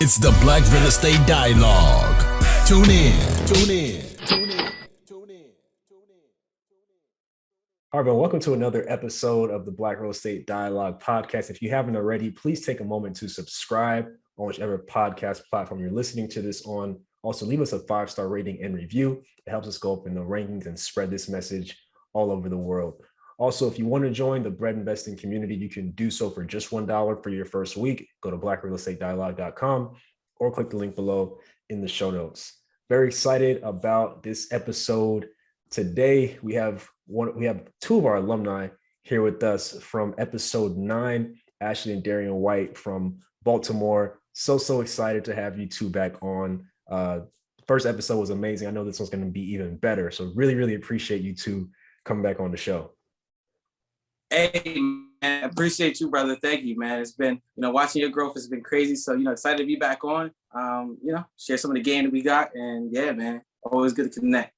It's the Black Real Estate Dialogue. Tune in. Tune in. Tune in. Tune in. All right, welcome to another episode of the Black Real Estate Dialogue podcast. If you haven't already, please take a moment to subscribe on whichever podcast platform you're listening to this on. Also, leave us a 5-star rating and review. It helps us go up in the rankings and spread this message all over the world. Also, if you want to join the bread investing community, you can do so for just $1 for your first week. Go to blackrealestatedialogue.com or click the link below in the show notes. Very excited about this episode. Today, we have two of our alumni here with us from episode 9, Ashley and Darren White from Baltimore. So excited to have you two back on. First episode was amazing. I know this one's going to be even better. So really appreciate you two coming back on the show. Hey, man, appreciate you, brother. Thank you, man. It's been, watching your growth has been crazy. So, excited to be back on, share some of the game that we got. And yeah, man, always good to connect.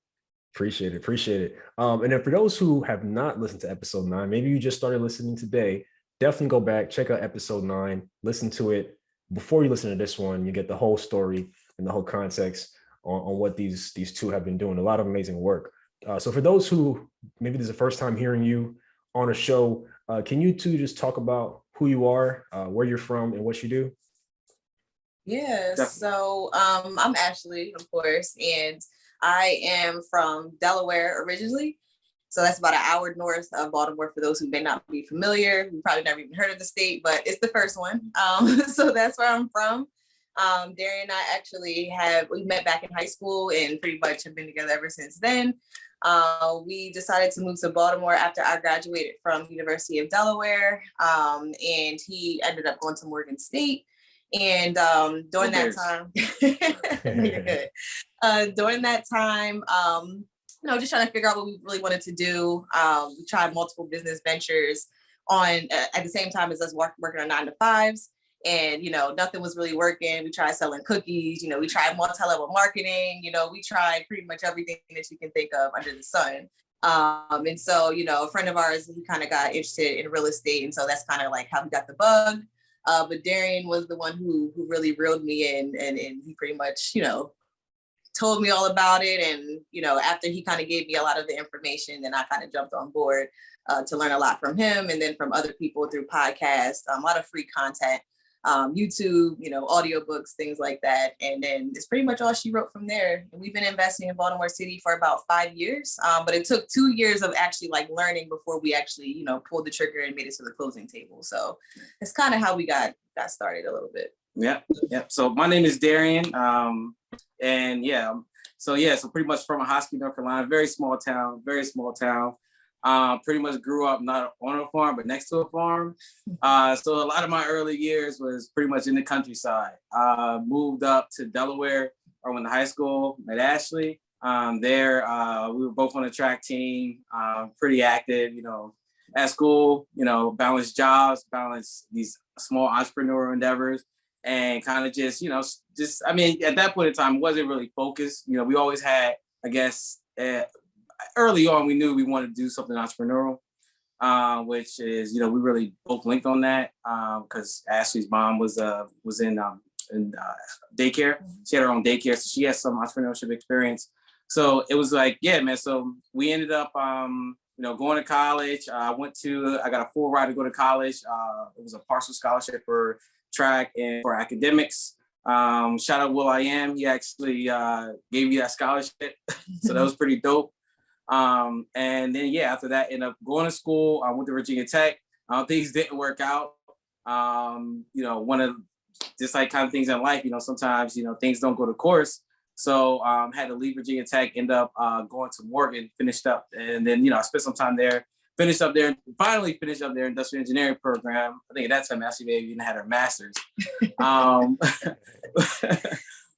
Appreciate it. And then for those who have not listened to episode 9, maybe you just started listening today, definitely go back, check out episode 9, listen to it. Before you listen to this one, you get the whole story and the whole context on what these two have been doing. A lot of amazing work. So for those who maybe this is the first time hearing you on a show, can you two just talk about who you are, where you're from, and what you do? Yeah, so I'm Ashley, of course, and I am from Delaware originally. So that's about an hour north of Baltimore for those who may not be familiar. You probably never even heard of the state, but it's the first one. So that's where I'm from. Darien and I we met back in high school and pretty much have been together ever since then. We decided to move to Baltimore after I graduated from University of Delaware, and he ended up going to Morgan State. And during that time, you're good. During that time, just trying to figure out what we really wanted to do. We tried multiple business ventures at the same time as us working on 9-to-5s. And, nothing was really working. We tried selling cookies, we tried multi-level marketing, we tried pretty much everything that you can think of under the sun. And so, a friend of ours, he kind of got interested in real estate. And so that's kind of like how we got the bug. But Darien was the one who really reeled me in, and he pretty much, told me all about it. And, after he kind of gave me a lot of the information, then I kind of jumped on board to learn a lot from him and then from other people through podcasts, a lot of free content. YouTube, audiobooks, things like that. And then it's pretty much all she wrote from there. And we've been investing in Baltimore City for about 5 years. But it took 2 years of actually learning before we actually, pulled the trigger and made it to the closing table. So it's kind of how we got started a little bit. Yeah. So my name is Darien. So pretty much from a Hosky, North Carolina, very small town. Pretty much grew up not on a farm, but next to a farm. So a lot of my early years was pretty much in the countryside. Moved up to Delaware. I went to high school, met Ashley. There, we were both on a track team, pretty active, at school, balance jobs, balance these small entrepreneurial endeavors, and kind of just at that point in time, wasn't really focused. We always had, I guess, early on, we knew we wanted to do something entrepreneurial, which is, we really both linked on that because Ashley's mom was in daycare. She had her own daycare, so she has some entrepreneurship experience. So it was like, yeah, man. So we ended up, going to college. I got a full ride to go to college. It was a partial scholarship for track and for academics. Shout out Will I Am. He actually gave me that scholarship. So that was pretty dope. And then, after that, ended up going to school. I went to Virginia Tech. Things didn't work out. One of just kind of things in life, sometimes, things don't go to course. So had to leave Virginia Tech, end up going to Morgan, finished up. And then, I spent some time there, finally finished up their industrial engineering program. I think at that time, Ashley maybe even had her master's.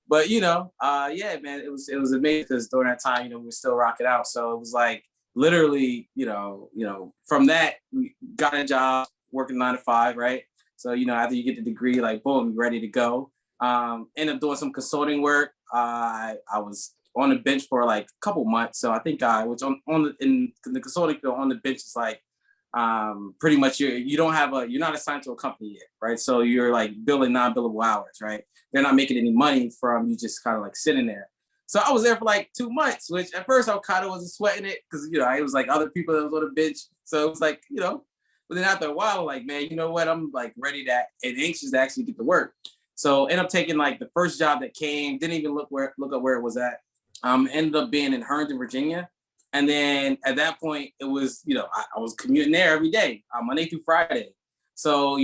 But, man, it was amazing because during that time, we were still rocking out. So it was literally, from that, we got a job working 9-to-5, right? So, after you get the degree, boom, ready to go. Ended up doing some consulting work. I was on the bench for a couple months. So I think I was in the consulting field on the bench is pretty much you're not assigned to a company yet, right? So you're like billing non-billable hours, right? They're not making any money from you just kind of like sitting there. So I was there for like 2 months, which at first I kind of wasn't sweating it because, it was like other people that was on the bench. So it was like, but then after a while, I'm like, man, you know what? I'm like ready and anxious to actually get to work. So ended up taking like the first job that came, didn't even look up where it was at. Ended up being in Herndon, Virginia. And then at that point, it was, I was commuting there every day, Monday through Friday. So,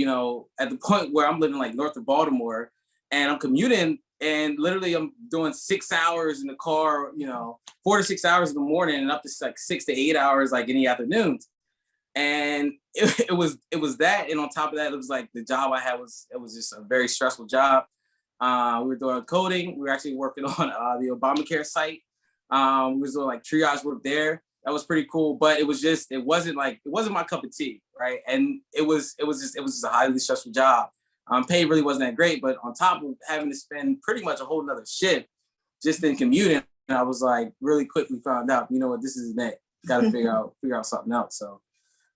at the point where I'm living like north of Baltimore and I'm commuting and literally I'm doing 6 hours in the car, 4 to 6 hours in the morning and up to like 6 to 8 hours, like in the afternoons. And it was that. And on top of that, it was like the job I had it was just a very stressful job. We were doing coding. We were actually working on the Obamacare site. We was doing like triage work there. That was pretty cool, but it wasn't my cup of tea, right? And it was just a highly stressful job. Pay really wasn't that great, but on top of having to spend pretty much a whole nother shift just in commuting, I was like really quickly found out, you know what, this is it. Got to figure out something else. So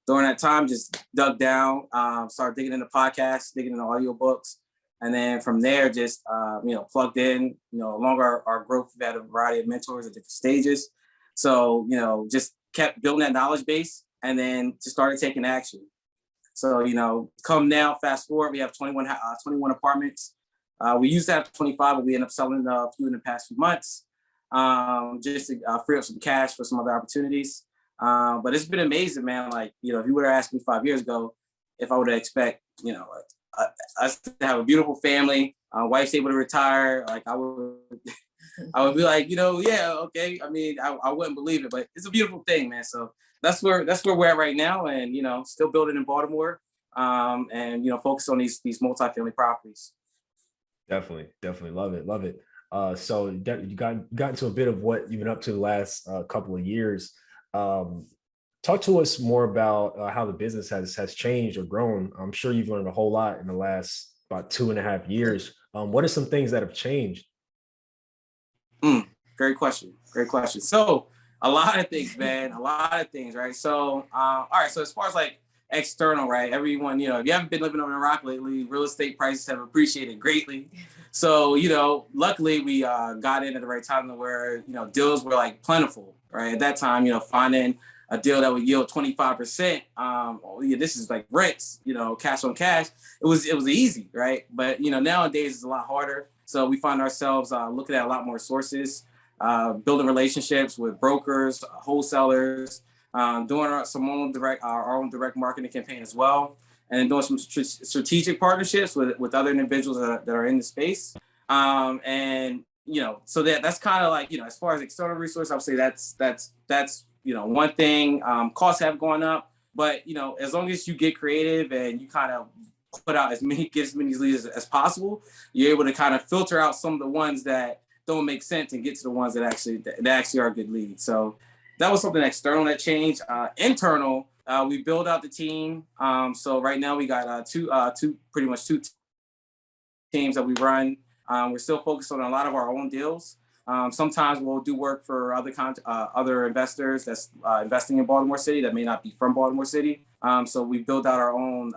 during that time, just dug down, started digging into podcasts, digging into audiobooks. And then from there, just, plugged in, along our growth, we've had a variety of mentors at different stages. So, just kept building that knowledge base and then just started taking action. So, come now, fast forward, we have 21 apartments. We used to have 25, but we ended up selling a few in the past few months, just to free up some cash for some other opportunities. But it's been amazing, man. Like, if you would have asked me 5 years ago, if I would have expect, us to have a beautiful family, wife's able to retire, like I would be like, yeah, okay. I mean, I wouldn't believe it, but it's a beautiful thing, man. So that's where we're at right now, and still building in Baltimore, and focus on these multifamily properties. Definitely love it. So you got into a bit of what you've been up to the last couple of years. Talk to us more about how the business has changed or grown. I'm sure you've learned a whole lot in the last about 2.5 years. What are some things that have changed? Great question. So a lot of things, man, right? So, all right. So as far as like external, right? Everyone, if you haven't been living on a rock lately, real estate prices have appreciated greatly. So, luckily we got in at the right time where, deals were like plentiful, right? At that time, finding a deal that would yield 25%. This is like rents, cash on cash. It was easy, right? But, nowadays it's a lot harder. So we find ourselves looking at a lot more sources, building relationships with brokers, wholesalers, doing our own direct marketing campaign as well, and then doing some strategic partnerships with other individuals that are in the space. And so that's kind of like, as far as external resource, I would say that's one thing. Costs have gone up, but as long as you get creative and you kind of put out get as many leads as possible, you're able to kind of filter out some of the ones that don't make sense and get to the ones that actually are good leads. So that was something external that changed. Internal, we build out the team. So right now we got two teams that we run. We're still focused on a lot of our own deals. Sometimes we'll do work for other investors that's investing in Baltimore City that may not be from Baltimore City. So we built out our own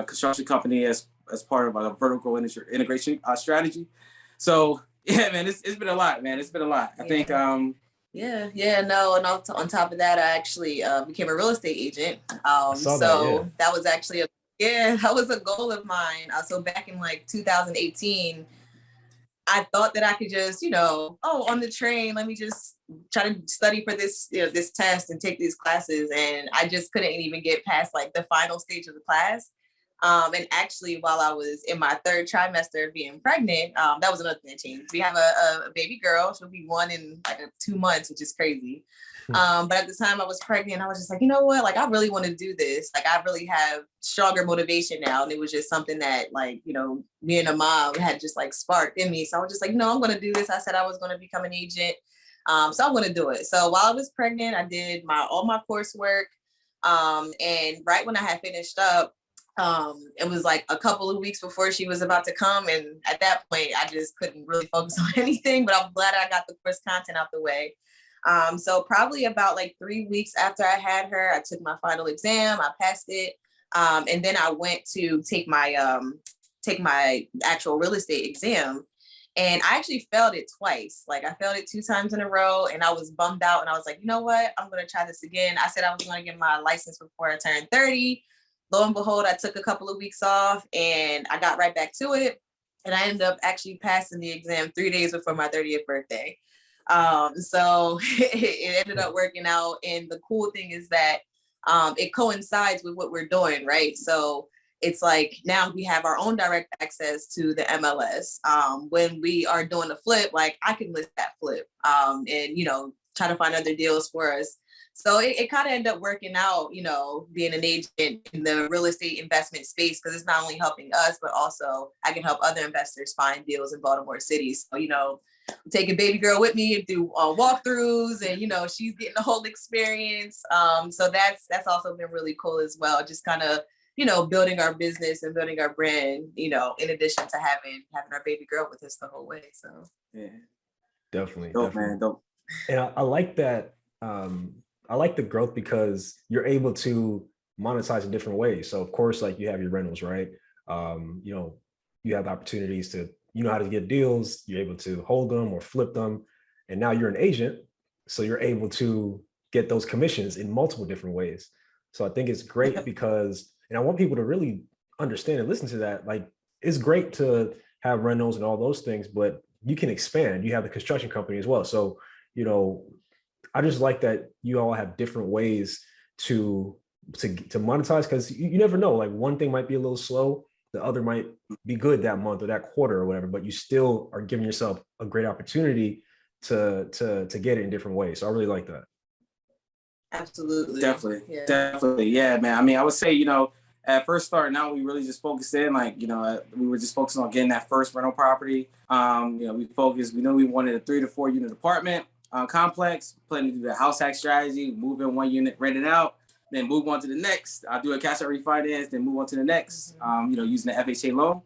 construction company as part of a vertical integration strategy. So yeah, man, it's been a lot, man. It's been a lot. I think. And on top of that, I actually became a real estate agent. That was actually that was a goal of mine. So back in like 2018. I thought that I could just, on the train, let me just try to study for this, this test and take these classes. And I just couldn't even get past like the final stage of the class. And actually, while I was in my 3rd trimester being pregnant, that was another thing that changed. We have a baby girl. She'll be 1 in like 2 months, which is crazy. But at the time I was pregnant, I was just like, you know what? Like, I really want to do this. Like, I really have stronger motivation now. And it was just something that like, being a mom had just like sparked in me. So I was just like, no, I'm going to do this. I said I was going to become an agent. So I'm going to do it. So while I was pregnant, I did all my coursework. And right when I had finished up, it was like a couple of weeks before she was about to come. And at that point, I just couldn't really focus on anything, but I'm glad I got the course content out the way. So probably about like 3 weeks after I had her, I took my final exam, I passed it. And then I went to take my actual real estate exam. And I actually failed it twice. Like I failed it 2 times in a row and I was bummed out. And I was like, you know what? I'm going to try this again. I said I was going to get my license before I turned 30. Lo and behold, I took a couple of weeks off and I got right back to it. And I ended up actually passing the exam 3 days before my 30th birthday. So it ended up working out. And the cool thing is that it coincides with what we're doing, right? So it's like now we have our own direct access to the MLS. When we are doing a flip, like I can list that flip and, try to find other deals for us. So it kind of ended up working out, being an agent in the real estate investment space, because it's not only helping us, but also I can help other investors find deals in Baltimore City. So, I'm taking baby girl with me and do walkthroughs and, she's getting the whole experience. So that's also been really cool as well. Just kind of, building our business and building our brand, in addition to having our baby girl with us the whole way. So yeah, Definitely. dope, man, dope. And I like that. I like the growth because you're able to monetize in different ways. So of course, like you have your rentals, right? You have opportunities to, how to get deals, you're able to hold them or flip them. And now you're an agent. So you're able to get those commissions in multiple different ways. So I think it's great because, and I want people to really understand and listen to that. Like, it's great to have rentals and all those things, but you can expand. You have the construction company as well. So, I just like that you all have different ways to monetize, because you never know. Like one thing might be a little slow, the other might be good that month or that quarter or whatever, but you still are giving yourself a great opportunity to get it in different ways. So I really like that. absolutely. Definitely. Yeah, man. I mean, I would say, at first start, now we really just focused in, like, we were just focusing on getting that first rental property. We know we wanted a 3 to 4 unit apartment complex, planning to do the house hack strategy, move in 1 unit, rent it out, then move on to the next. I'll do a cash out refinance, then move on to the next, using the FHA loan.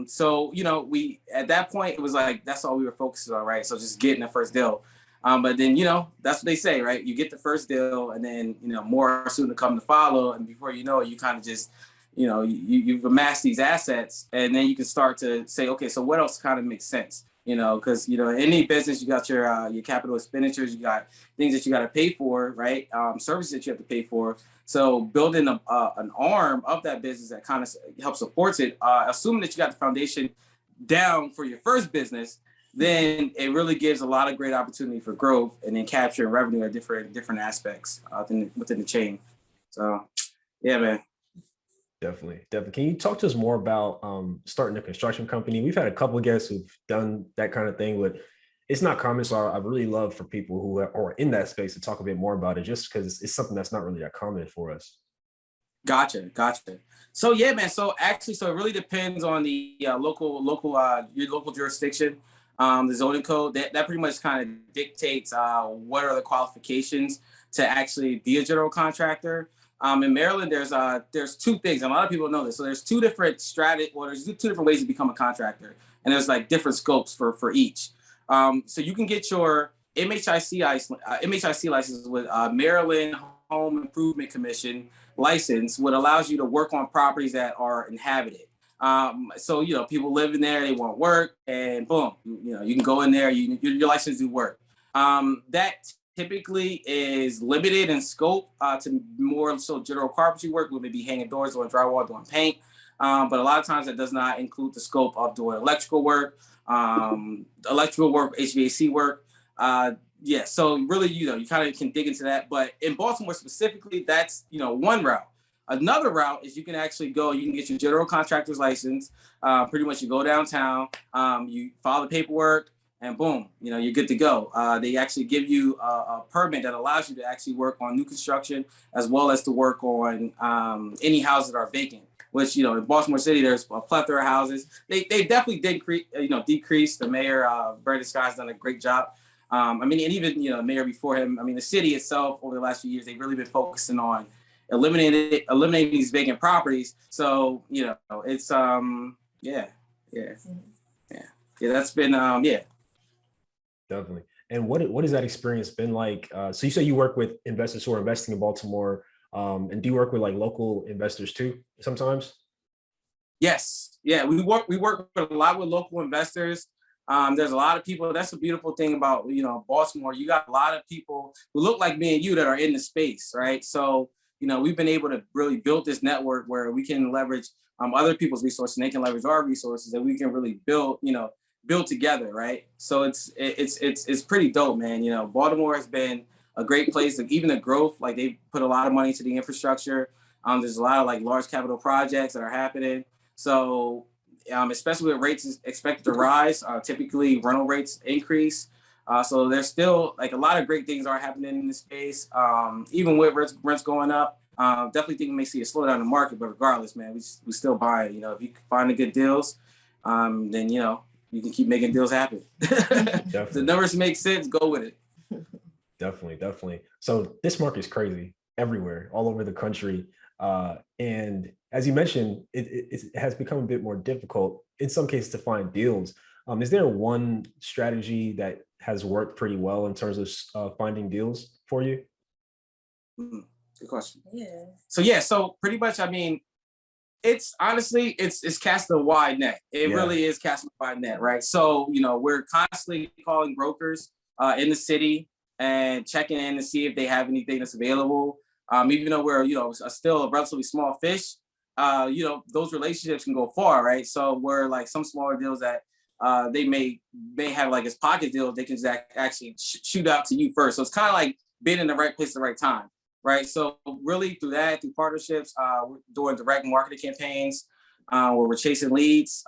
So, we, at that point, it was like, that's all we were focusing on, right? So just getting the first deal. But then, that's what they say, right? You get the first deal and then, more are soon to come to follow. And before you know it, you kind of just, you've amassed these assets, and then you can start to say, okay, so what else kind of makes sense? Because, in any business, you got your capital expenditures, you got things that you got to pay for, right? Services that you have to pay for. So building an arm of that business that kind of helps supports it, assuming that you got the foundation down for your first business, then it really gives a lot of great opportunity for growth and then capturing revenue at different aspects within the chain. So, yeah, man. Definitely. Can you talk to us more about starting a construction company? We've had a couple of guests who've done that kind of thing, but it's not common. So I really love for people who are in that space to talk a bit more about it, just because it's something that's not really that common for us. Gotcha. So yeah, man. So actually, it really depends on the your local jurisdiction, the zoning code. That pretty much kind of dictates what are the qualifications to actually be a general contractor. In Maryland, there's 2 things, and a lot of people know this. So there's 2 different there's 2 different ways to become a contractor, and there's like different scopes for each. So you can get your MHIC license with Maryland Home Improvement Commission license, what allows you to work on properties that are inhabited. So people live in there, they want work, and boom, you can go in there, your license do work. That typically is limited in scope to more so general carpentry work, where maybe hanging doors, doing drywall, doing paint. But a lot of times that does not include the scope of doing electrical work, HVAC work. So really, you kind of can dig into that. But in Baltimore specifically, that's, one route. Another route is you can actually go, you can get your general contractor's license. Pretty much you go downtown, you file the paperwork, and boom, you're good to go. They actually give you a permit that allows you to actually work on new construction, as well as to work on any houses that are vacant, which, in Baltimore City, there's a plethora of houses. They definitely decreased. The mayor, Brandon Scott's done a great job. And even, the mayor before him, the city itself over the last few years, they've really been focusing on eliminating these vacant properties. So, it's, yeah, that's been, Definitely. And what has that experience been like? So you say you work with investors who are investing in Baltimore, and do you work with like local investors too sometimes? Yes, yeah, we work with a lot with local investors. There's a lot of people. That's a beautiful thing about Baltimore. You got a lot of people who look like me and you that are in the space, right? So we've been able to really build this network where we can leverage other people's resources, and they can leverage our resources, and we can really build together, right? So it's pretty dope, man. Baltimore has been a great place. Like even the growth, like they put a lot of money into the infrastructure. There's a lot of like large capital projects that are happening. So especially with rates expected to rise, typically rental rates increase. So there's still like a lot of great things are happening in this space. Even with rents going up, definitely think we may see a slowdown in the market, but regardless, man, we still buy it. If you can find the good deals, then you can keep making deals happen. If the numbers make sense, go with it. Definitely. So this market is crazy everywhere, all over the country. And as you mentioned, it has become a bit more difficult in some cases to find deals. Is there one strategy that has worked pretty well in terms of finding deals for you? Good question. Yeah. So pretty much, I mean, it's honestly, it's casting a wide net. It really is casting a wide net, right? So, we're constantly calling brokers in the city and checking in to see if they have anything that's available. Even though we're, still a relatively small fish, those relationships can go far, right? So we're like some smaller deals that they may have like as pocket deals, they can actually shoot out to you first. So it's kind of like being in the right place at the right time, right? So really through partnerships, we're doing direct marketing campaigns where we're chasing leads.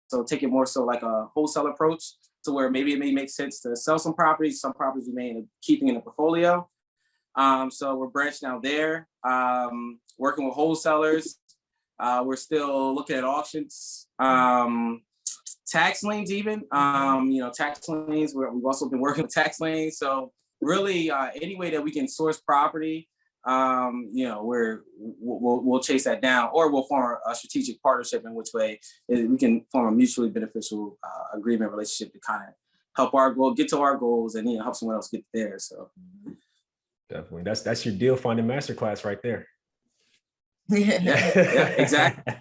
So take it more so like a wholesale approach to where maybe it may make sense to sell some properties we may end up keeping in the portfolio. So we're branching out there, working with wholesalers. We're still looking at auctions, tax liens even, tax liens. We've also been working with tax liens. So really any way that we can source property, we'll chase that down, or we'll form a strategic partnership in which way we can form a mutually beneficial agreement relationship to kind of help get to our goals and help someone else get there. So definitely, that's your deal finding masterclass right there. Yeah, exactly.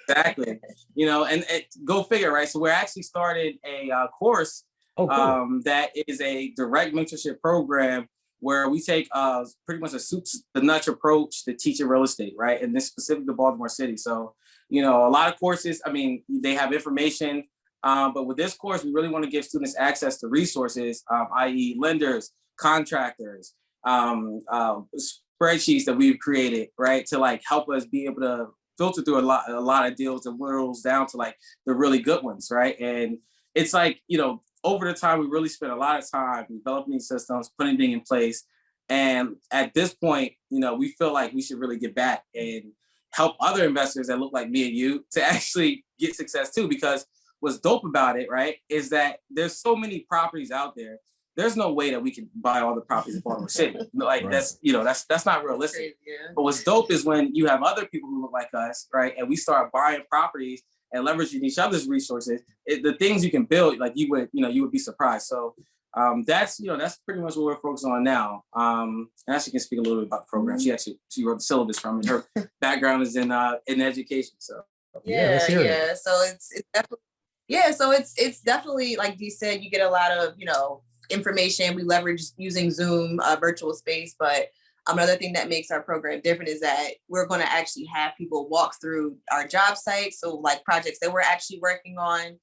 And go figure, right? So we're actually started a course that is a direct mentorship program where we take pretty much a soup to nuts approach to teaching real estate, right? And this specific to Baltimore City. So, a lot of courses, I mean, they have information, but with this course, we really want to give students access to resources, i.e. lenders, contractors, spreadsheets that we've created, right? To like help us be able to filter through a lot of deals and whittles down to like the really good ones, right? And it's like, over the time, we really spent a lot of time developing these systems, putting things in place. And at this point, we feel like we should really get back and help other investors that look like me and you to actually get success too. Because what's dope about it, right, is that there's so many properties out there. There's no way that we can buy all the properties in Baltimore City. Like right. That's not realistic. Yeah. But what's dope is when you have other people who look like us, right, and we start buying properties and leveraging each other's resources, the things you can build, like you would be surprised. So that's pretty much what we're focusing on now. And Ashley can speak a little bit about the program. She wrote the syllabus from it. Her background is in education. So yeah. So it's definitely So it's definitely like Dee said, you get a lot of information. We leverage using Zoom virtual space, but another thing that makes our program different is that we're going to actually have people walk through our job sites. So like projects that we're actually working on,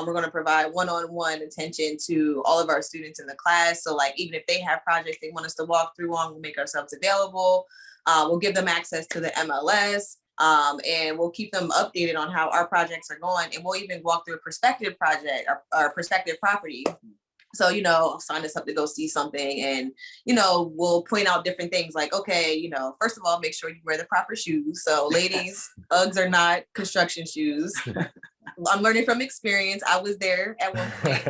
we're going to provide one-on-one attention to all of our students in the class. So like, even if they have projects they want us to walk through on, we'll make ourselves available. We'll give them access to the MLS, and we'll keep them updated on how our projects are going. And we'll even walk through a prospective project or prospective property. So, sign us up to go see something, and, we'll point out different things like, okay, first of all, make sure you wear the proper shoes. So ladies, Uggs are not construction shoes. I'm learning from experience. I was there at one point.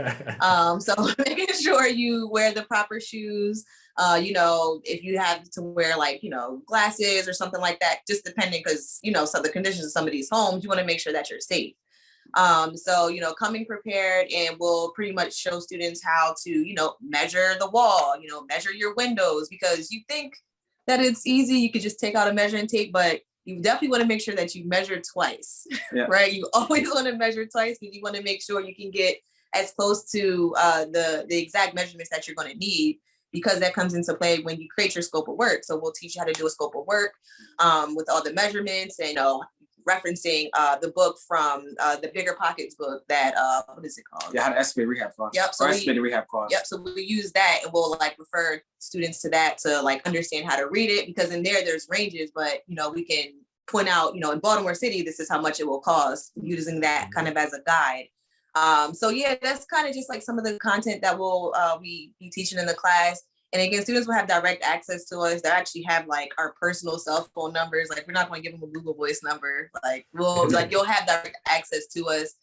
So making sure you wear the proper shoes, if you have to wear like, glasses or something like that, just depending, because, so the conditions of some of these homes, you want to make sure that you're safe. So, coming prepared, and we'll pretty much show students how to, measure the wall, measure your windows, because you think that it's easy. You could just take out a measuring tape, but you definitely want to make sure that you measure twice, right? You always want to measure twice because you want to make sure you can get as close to the exact measurements that you're going to need, because that comes into play when you create your scope of work. So we'll teach you how to do a scope of work with all the measurements, and referencing the book from the Bigger Pockets book that what is it called? Yeah, how to estimate rehab costs. Yep. So estimate rehab costs. Yep. So we use that, and we'll refer students to that to understand how to read it, because in there's ranges, but we can point out, in Baltimore City, this is how much it will cost, using that kind of as a guide. So yeah, that's kind of just some of the content that we'll be teaching in the class. And again, students will have direct access to us. They actually have our personal cell phone numbers. We're not going to give them a Google Voice number. You'll have direct access to us.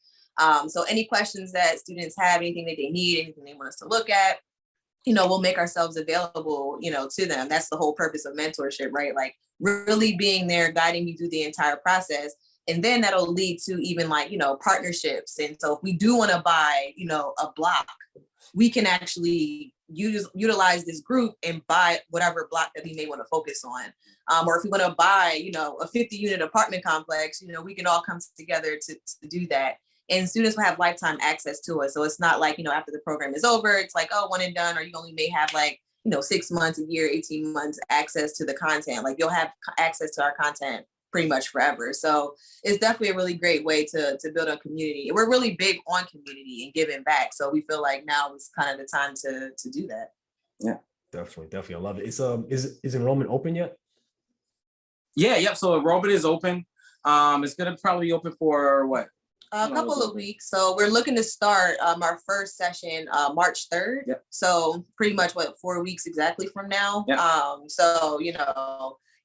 So any questions that students have, anything that they need, anything they want us to look at, we'll make ourselves available, to them. That's the whole purpose of mentorship, right? Really being there, guiding you through the entire process. And then that'll lead to even partnerships. And so if we do want to buy, a block, we can actually utilize this group and buy whatever block that we may want to focus on. Or if we want to buy, a 50-unit apartment complex, we can all come together to do that. And students will have lifetime access to us. So it's not after the program is over, it's one and done, or you only may have 6 months, a year, 18 months access to the content. You'll have access to our content pretty much forever. So it's definitely a really great way to build a community. We're really big on community and giving back. So we feel like now is kind of the time to do that. Yeah, definitely. I love it. It's is enrollment open yet? Yeah, yep. So enrollment is open. It's gonna probably be open for what? A couple of weeks. So we're looking to start our first session March 3rd. Yep. So pretty much 4 weeks exactly from now. Yep. So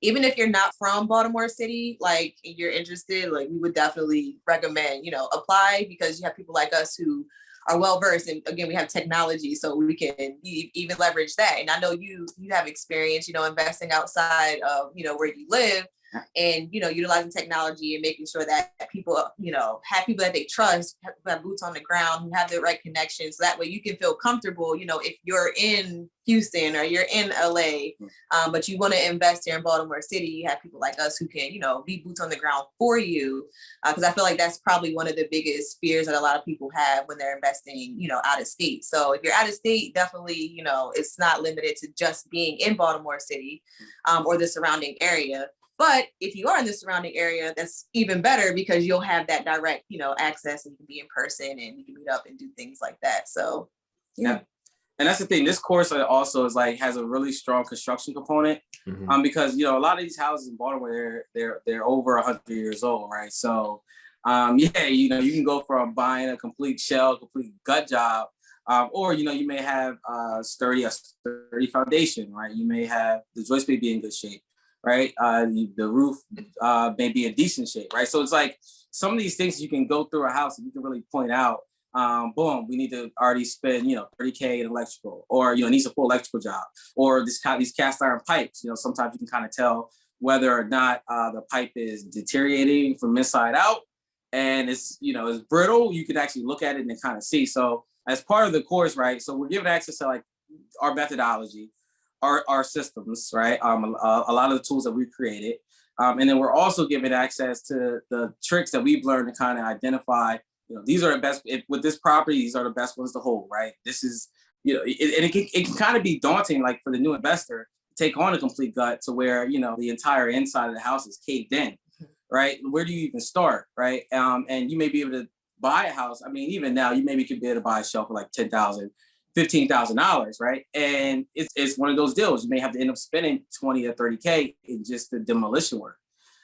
even if you're not from Baltimore City, and you're interested, we would definitely recommend, apply, because you have people like us who are well versed. And again, we have technology, so we can even leverage that. And I know you have experience, investing outside of, where you live, and, utilizing technology and making sure that people, have people that they trust, who have boots on the ground, who have the right connections. So that way you can feel comfortable, if you're in Houston or you're in LA, but you want to invest here in Baltimore City, you have people like us who can, be boots on the ground for you. Because I feel like that's probably one of the biggest fears that a lot of people have when they're investing, out of state. So if you're out of state, definitely, it's not limited to just being in Baltimore City or the surrounding area. But if you are in the surrounding area, that's even better, because you'll have that direct, access, and you can be in person and you can meet up and do things like that. So, yeah. And that's the thing. This course also is has a really strong construction component, because a lot of these houses in Baltimore, they're over 100 years old, right? So, you can go from buying a complete shell, complete gut job, or you may have a sturdy foundation, right? You may have the joist may be in good shape, right? The roof may be in decent shape, right? So it's some of these things you can go through a house and you can really point out, boom, we need to already spend, $30K in electrical, or, it needs a full electrical job, or these cast iron pipes, sometimes you can kind of tell whether or not the pipe is deteriorating from inside out, and it's brittle. You can actually look at it and kind of see. So as part of the course, right? So we're giving access to our methodology, our systems, right? A lot of the tools that we've created. And then we're also giving access to the tricks that we've learned to kind of identify, these are the best, with this property, these are the best ones to hold, right? This is, it can kind of be daunting, for the new investor, to take on a complete gut to where, the entire inside of the house is caved in, right? Where do you even start, right? And you may be able to buy a house. I mean, even now, you maybe could be able to buy a shelf for $10,000. $15,000, right? And it's one of those deals. You may have to end up spending 20 or 30K in just the demolition work,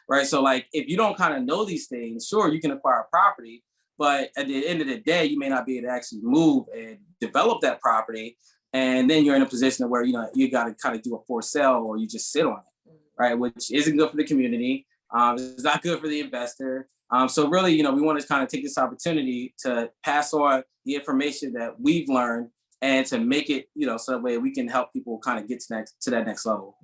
right? So if you don't kind of know these things, sure, you can acquire a property, but at the end of the day, you may not be able to actually move and develop that property. And then you're in a position where, you got to kind of do a forced sale, or you just sit on it, right? Which isn't good for the community. It's not good for the investor. So really, we want to kind of take this opportunity to pass on the information that we've learned, and to make it, so that way we can help people kind of get to that next level.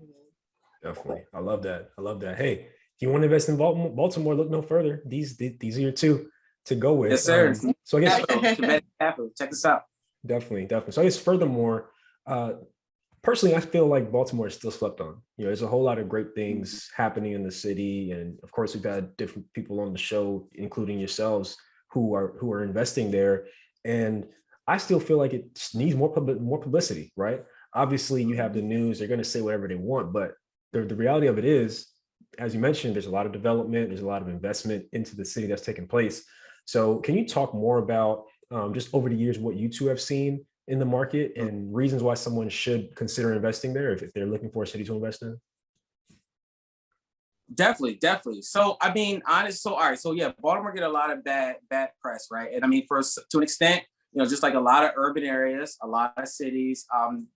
Definitely. I love that. Hey, if you want to invest in Baltimore, look no further. These are your two to go with. Yes, sir. So I guess Kemetic capital. Check this out. definitely. So I guess furthermore, personally, I feel like Baltimore is still slept on. There's a whole lot of great things happening in the city, and of course, we've had different people on the show, including yourselves, who are investing there. And I still feel like it needs more publicity, right? Obviously, you have the news; they're going to say whatever they want, but the reality of it is, as you mentioned, there's a lot of development, there's a lot of investment into the city that's taking place. So, can you talk more about just over the years what you two have seen in the market and reasons why someone should consider investing there if they're looking for a city to invest in? Definitely. So, I mean, all right. So yeah, Baltimore get a lot of bad press, right? And I mean, to an extent, just like a lot of urban areas, a lot of cities,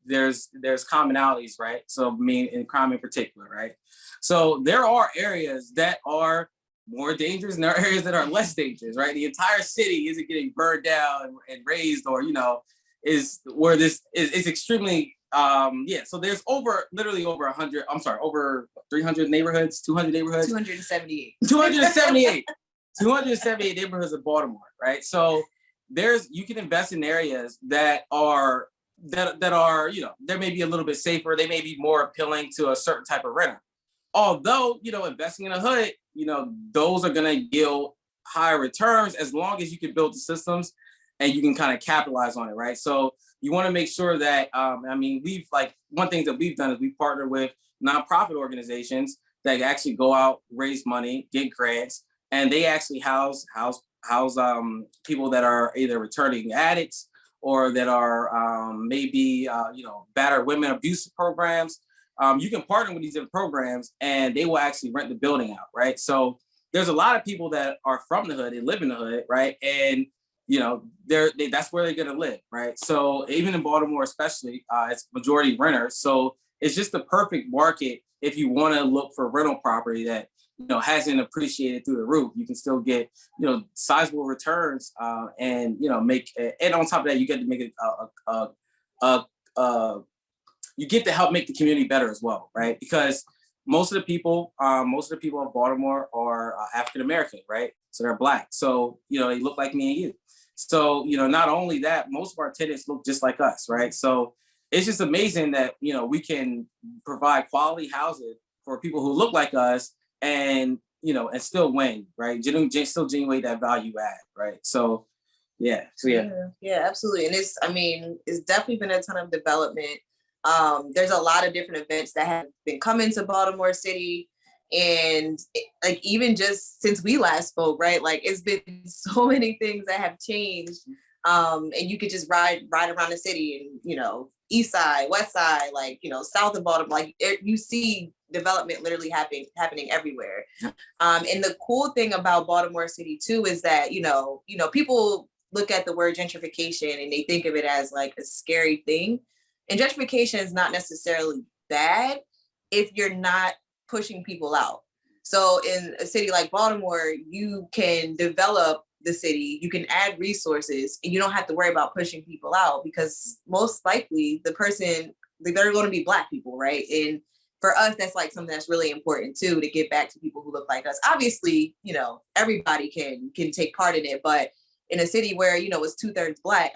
there's commonalities, right? So, I mean, in crime in particular, right? So there are areas that are more dangerous and there are areas that are less dangerous, right? The entire city isn't getting burned down and razed, or is where this is extremely so there's literally over 300 neighborhoods, 200 neighborhoods, 278 neighborhoods of Baltimore, right? So you can invest in areas that are they may be a little bit safer, they may be more appealing to a certain type of renter. Although, investing in a hood, those are going to yield higher returns as long as you can build the systems and you can kind of capitalize on it, right? So you want to make sure that, one thing that we've done is we partner with nonprofit organizations that actually go out, raise money, get grants, and they actually house people that are either returning addicts or that are battered women abuse programs. You can partner with these different programs and they will actually rent the building out, right? So there's a lot of people that are from the hood, they live in the hood, right? And that's where they're gonna live, right? So even in Baltimore, especially, it's majority renters. So it's just the perfect market if you want to look for rental property that hasn't appreciated through the roof. You can still get sizable returns, and make. And on top of that, you get to make it you get to help make the community better as well, right? Because most of the people of Baltimore are African American, right? So they're Black. So they look like me and you. So not only that, most of our tenants look just like us, right? So it's just amazing that we can provide quality housing for people who look like us, and and still win, right? Still generate that value add, right? So yeah. Yeah, absolutely. And it's definitely been a ton of development. There's a lot of different events that have been coming to Baltimore City, and even just since we last spoke, right? It's been so many things that have changed. And you could just ride around the city and east side, west side, south of Baltimore, you see development literally happening everywhere. And the cool thing about Baltimore City too is that people look at the word gentrification and they think of it as a scary thing. And gentrification is not necessarily bad if you're not pushing people out. So in a city like Baltimore, you can develop the city, you can add resources, and you don't have to worry about pushing people out, because most likely they're going to be Black people, right? And for us, that's something that's really important too, to get back to people who look like us. Obviously, everybody can take part in it, but in a city where it's 2/3 Black,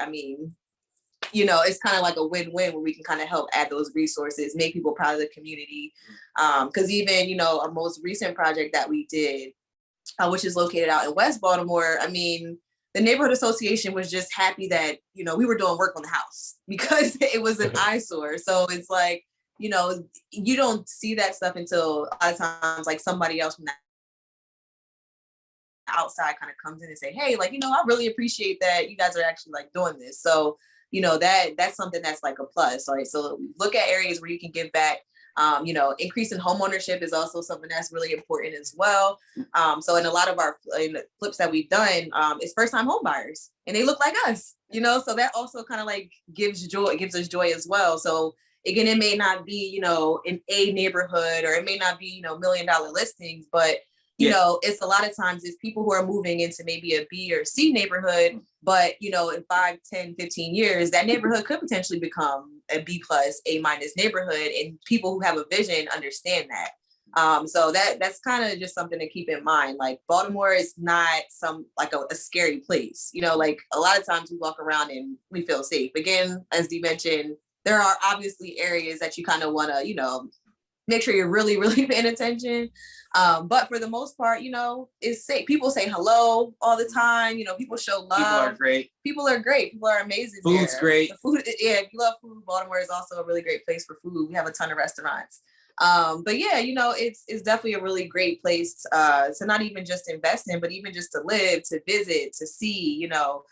it's kind of like a win-win where we can kind of help add those resources, make people proud of the community. Because even, our most recent project that we did, which is located out in West Baltimore, the neighborhood association was just happy that, we were doing work on the house because it was an eyesore. So it's you don't see that stuff until a lot of times, somebody else from that outside kind of comes in and say, hey, I really appreciate that you guys are actually doing this. So that's something that's a plus. All right. So look at areas where you can give back. Increase in home ownership is also something that's really important as well. So in a lot of our flips that we've done, it's first time home buyers and they look like us, so that also kind of gives us joy as well. So again, it may not be, an A neighborhood, or it may not be, $1 million listings, but it's a lot of times it's people who are moving into maybe a B or C neighborhood, but in 5, 10, 15 years, that neighborhood could potentially become a B plus, A minus neighborhood. And people who have a vision understand that. So that's kind of just something to keep in mind. Like Baltimore is not a scary place. You know, like a lot of times we walk around and we feel safe. Again, as Dee mentioned, there are obviously areas that you kind of want to, you know, make sure you're really, really paying attention. But for the most part, you know, it's safe. People say hello all the time. You know, people show love. People are great. People are great. People are amazing. Food's there. great. The food, yeah, if you love food, Baltimore is also a really great place for food. We have a ton of restaurants. But yeah, you know, it's definitely a really great place to not even just invest in, but even just to live, to visit, to see, you know,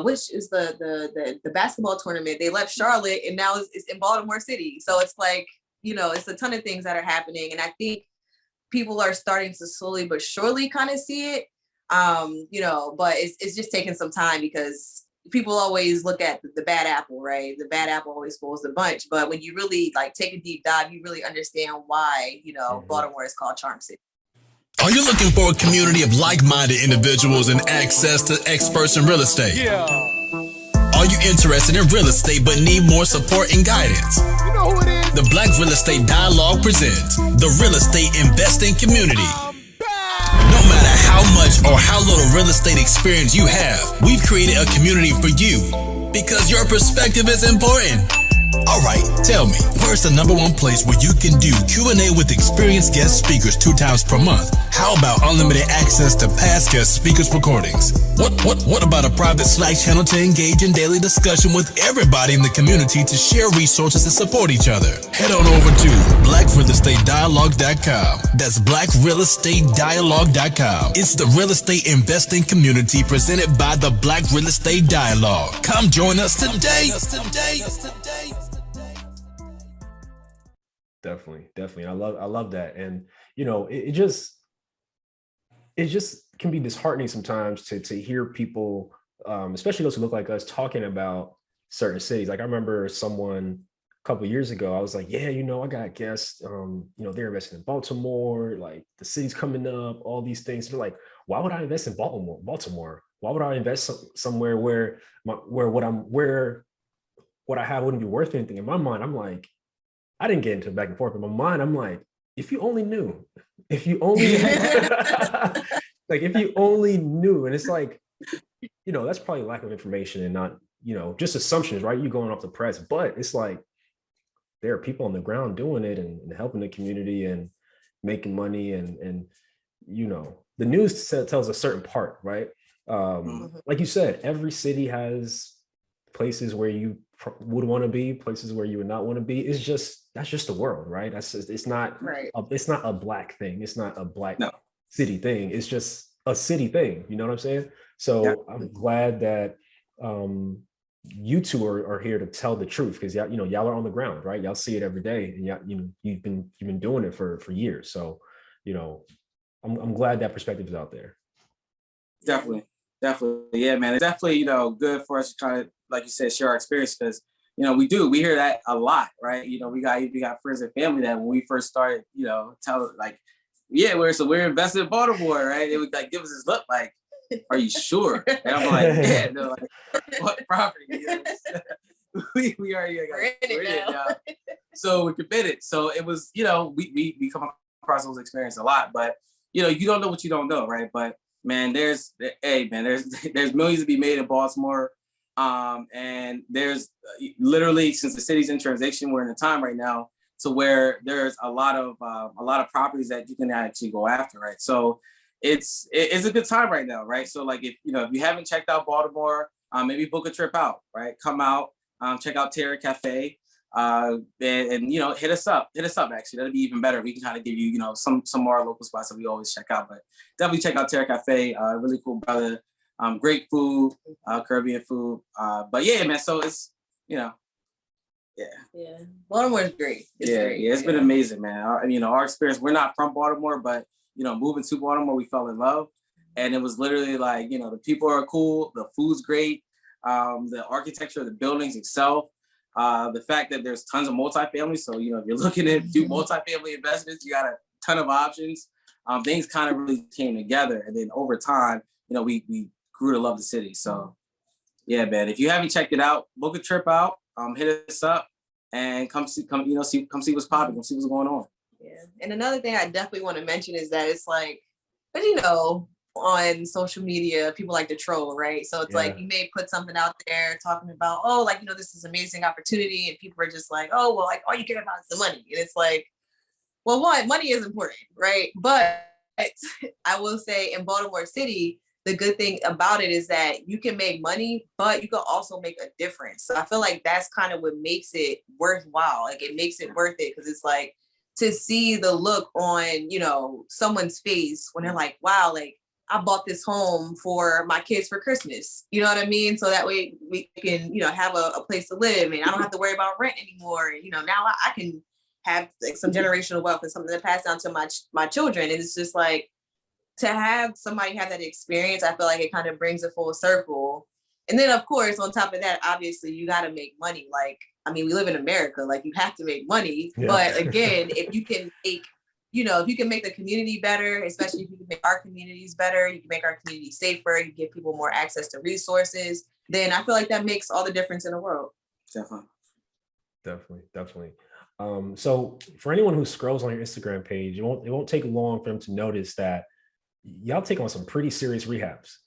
which is the basketball tournament. They left Charlotte and now it's in Baltimore City. So it's like, you know, it's a ton of things that are happening. And I think people are starting to slowly but surely kind of see it, you know, but it's just taking some time because people always look at the bad apple, right? The bad apple always spoils the bunch. But when you really like take a deep dive, you really understand why, you know, Baltimore is called Charm City. Are you looking for a community of like-minded individuals and access to experts in real estate? Yeah. Are you interested in real estate but need more support and guidance? You know who it is? The Black Real Estate Dialogue presents the Real Estate Investing Community. No matter how much or how little real estate experience you have, we've created a community for you because your perspective is important. All right, tell me, where's the #1 place where you can do Q&A with experienced guest speakers 2 times per month? How about unlimited access to past guest speakers' recordings? What about a private Slack channel to engage in daily discussion with everybody in the community to share resources and support each other? Head on over to blackrealestatedialogue.com. That's blackrealestatedialogue.com. It's the real estate investing community presented by the Black Real Estate Dialogue. Come join us today. Definitely. I love that. And, you know, it just can be disheartening sometimes to hear people, especially those who look like us, talking about certain cities. Like I remember someone a couple of years ago, I was like, yeah, you know, I got guests, you know, they're investing in Baltimore, like the city's coming up, all these things. They're like, why would I invest in Baltimore? Why would I invest somewhere where what I have wouldn't be worth anything? In my mind, I'm like, I didn't get into back and forth. In my mind, I'm like, if you only knew, like, if you only knew. And it's like, you know, that's probably lack of information and not, you know, just assumptions, right? You going off the press, but it's like, there are people on the ground doing it and helping the community and making money. And, you know, the news tells a certain part, right? Like you said, every city has places where you would want to be, places where you would not want to be. That's just the world, right? It's not right. It's not a black thing. It's not a black city thing. It's just a city thing. You know what I'm saying? So I'm glad that you two are here to tell the truth because y'all are on the ground, right? Y'all see it every day, and you've been doing it for years. So, you know, I'm glad that perspective is out there. Definitely, yeah, man. It's definitely, you know, good for us to kind of, like you said, share our experience because, you know, we hear that a lot, right? You know, we got friends and family that when we first started, you know, tell like, yeah, we're invested in Baltimore, right? They would like give us this look like, are you sure? And I'm like, yeah, no, like, what property? You know? we already we're in it now. So we're committed. So it was, you know, we come across those experiences a lot, but you know, you don't know what you don't know, right? But man, there's millions to be made in Baltimore. And there's literally, since the city's in transition, we're in a time right now to where there's a lot of properties that you can actually go after, right? So it's a good time right now, right? So like if you haven't checked out Baltimore, maybe book a trip out, right? Come out, check out Terra Cafe, and you know, hit us up. Actually, that'd be even better. We can kind of give you, you know, some more local spots that we always check out, but definitely check out Terra Cafe. Really cool brother. Great food, Caribbean food. But yeah, man, so it's, you know, yeah. Baltimore is great. It's been amazing, man. Our experience, we're not from Baltimore, but, you know, moving to Baltimore, we fell in love. And it was literally like, you know, the people are cool, the food's great, the architecture of the buildings itself, the fact that there's tons of multifamily. So, you know, if you're looking to do multifamily investments, you got a ton of options. Things kind of really came together. And then over time, you know, we grew to love the city. So yeah, man, if you haven't checked it out, book a trip out, hit us up and come see what's popping, come see what's going on. Yeah. And another thing I definitely want to mention is that it's like, but you know, on social media, people like to troll, right? So it's like you may put something out there talking about, oh, like, you know, this is an amazing opportunity. And people are just like, oh, well, like, all you care about is the money. And it's like, well, one, money is important, right? But I will say in Baltimore City, the good thing about it is that you can make money, but you can also make a difference. So I feel like that's kind of what makes it worthwhile. Like it makes it worth it because it's like to see the look on, you know, someone's face when they're like, wow, like I bought this home for my kids for Christmas. You know what I mean? So that way we can, you know, have a place to live and I don't have to worry about rent anymore. You know, now I can have like some generational wealth and something to pass down to my children. And it's just like, to have somebody have that experience, I feel like it kind of brings it full circle. And then of course, on top of that, obviously you got to make money. Like, I mean, we live in America, like you have to make money. Yeah. But again, if you can make, you know, if you can make the community better, especially if you can make our communities better, you can make our community safer, you give people more access to resources, then I feel like that makes all the difference in the world. Definitely. So for anyone who scrolls on your Instagram page, it won't take long for them to notice that y'all take on some pretty serious rehabs.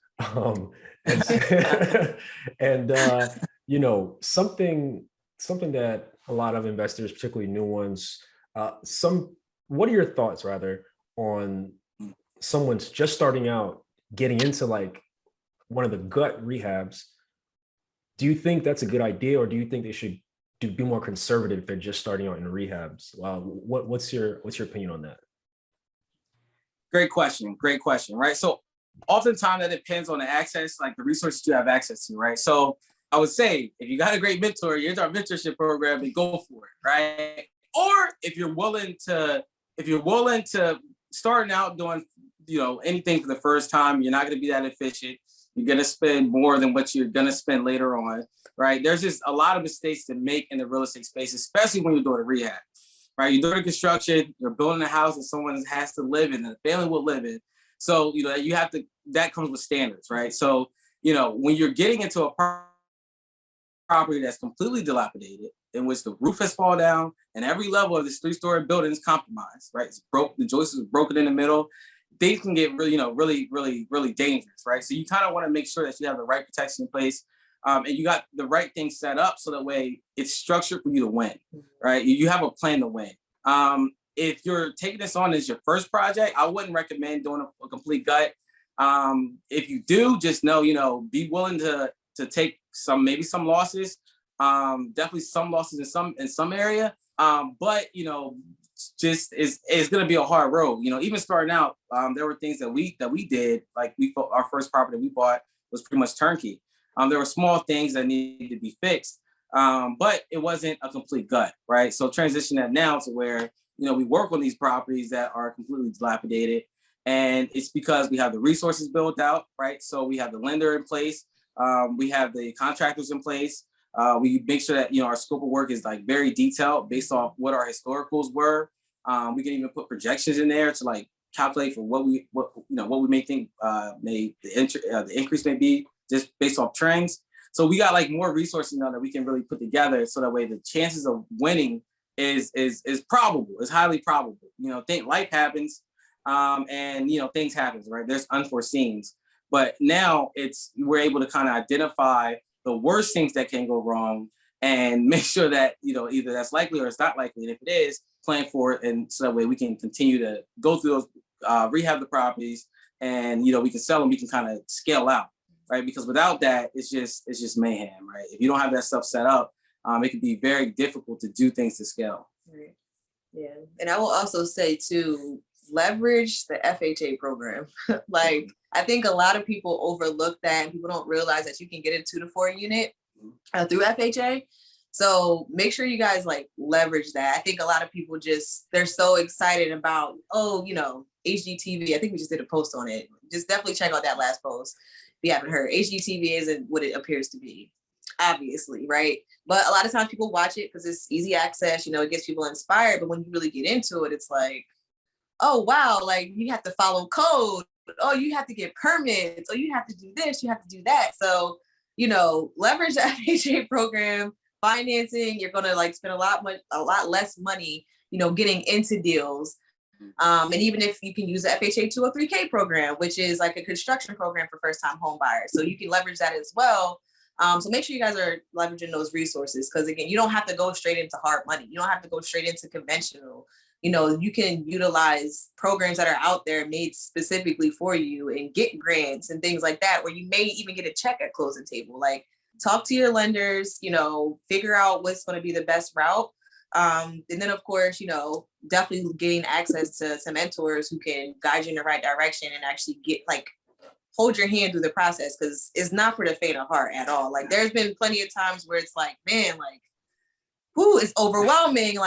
You know, something that a lot of investors, particularly new ones, what are your thoughts rather on someone's just starting out getting into like one of the gut rehabs? Do you think that's a good idea, or do you think they should be more conservative if they're just starting out in rehabs? What's your opinion on that? Great question, right? So oftentimes that depends on the access, like the resources you have access to, right? So I would say if you got a great mentor, you're into our mentorship program, then go for it, right? Or if you're willing to starting out doing, you know, anything for the first time, you're not going to be that efficient. You're going to spend more than what you're going to spend later on, right? There's just a lot of mistakes to make in the real estate space, especially when you're doing a rehab. Right, you're doing construction, you're building a house that someone has to live in, and the family will live in. So, you know, you have to, that comes with standards, right? So, you know, when you're getting into a property that's completely dilapidated, in which the roof has fallen down and every level of this 3-story building is compromised, right? It's broke, the joists are broken in the middle. Things can get really, you know, really dangerous, right? So you kind of want to make sure that you have the right protection in place. And you got the right thing set up so that way it's structured for you to win, right? You have a plan to win. If you're taking this on as your first project, I wouldn't recommend doing a complete gut. If you do, just know, you know, be willing to take maybe some losses, definitely some losses in some area. But, you know, just it's going to be a hard road. You know, even starting out, there were things that we did, like our first property we bought was pretty much turnkey. There were small things that needed to be fixed, but it wasn't a complete gut, right? So transition that now to where, you know, we work on these properties that are completely dilapidated, and it's because we have the resources built out, right? So we have the lender in place, we have the contractors in place. We make sure that, you know, our scope of work is like very detailed based off what our historicals were. We can even put projections in there to like calculate for what we may think the increase may be, just based off trends. So we got like more resources now that we can really put together, so that way the chances of winning is probable, is highly probable. You know, life happens, and you know, things happen, right? There's unforeseens, but now we're able to kind of identify the worst things that can go wrong and make sure that, you know, either that's likely or it's not likely, and if it is, plan for it, and so that way we can continue to go through those, rehab the properties, and you know, we can sell them, we can kind of scale out. Right, because without that, it's just mayhem, right? If you don't have that stuff set up, it can be very difficult to do things to scale. Right. Yeah, and I will also say too, leverage the FHA program. Like, I think a lot of people overlook that, and people don't realize that you can get a 2 to 4 unit through FHA. So make sure you guys like leverage that. I think a lot of people they're so excited about, oh, you know, HGTV. I think we just did a post on it. Just definitely check out that last post. If you haven't heard, HGTV isn't what it appears to be, obviously, right? But a lot of times people watch it because it's easy access, you know, it gets people inspired. But when you really get into it, it's like, oh, wow, like you have to follow code. Oh, you have to get permits. Oh, you have to do this, you have to do that. So, you know, leverage the FHA program, financing, you're going to like spend a lot less money getting into deals. And even if you can use the FHA 203K program, which is like a construction program for first-time home buyers. So you can leverage that as well. So make sure you guys are leveraging those resources, because again, you don't have to go straight into hard money. You don't have to go straight into conventional. You can utilize programs that are out there made specifically for you and get grants and things like that, where you may even get a check at closing table. Like, talk to your lenders, figure out what's going to be the best route. And then, of course, definitely getting access to some mentors who can guide you in the right direction and actually hold your hand through the process, because it's not for the faint of heart at all. Like, there's been plenty of times where it's like, man, it's overwhelming.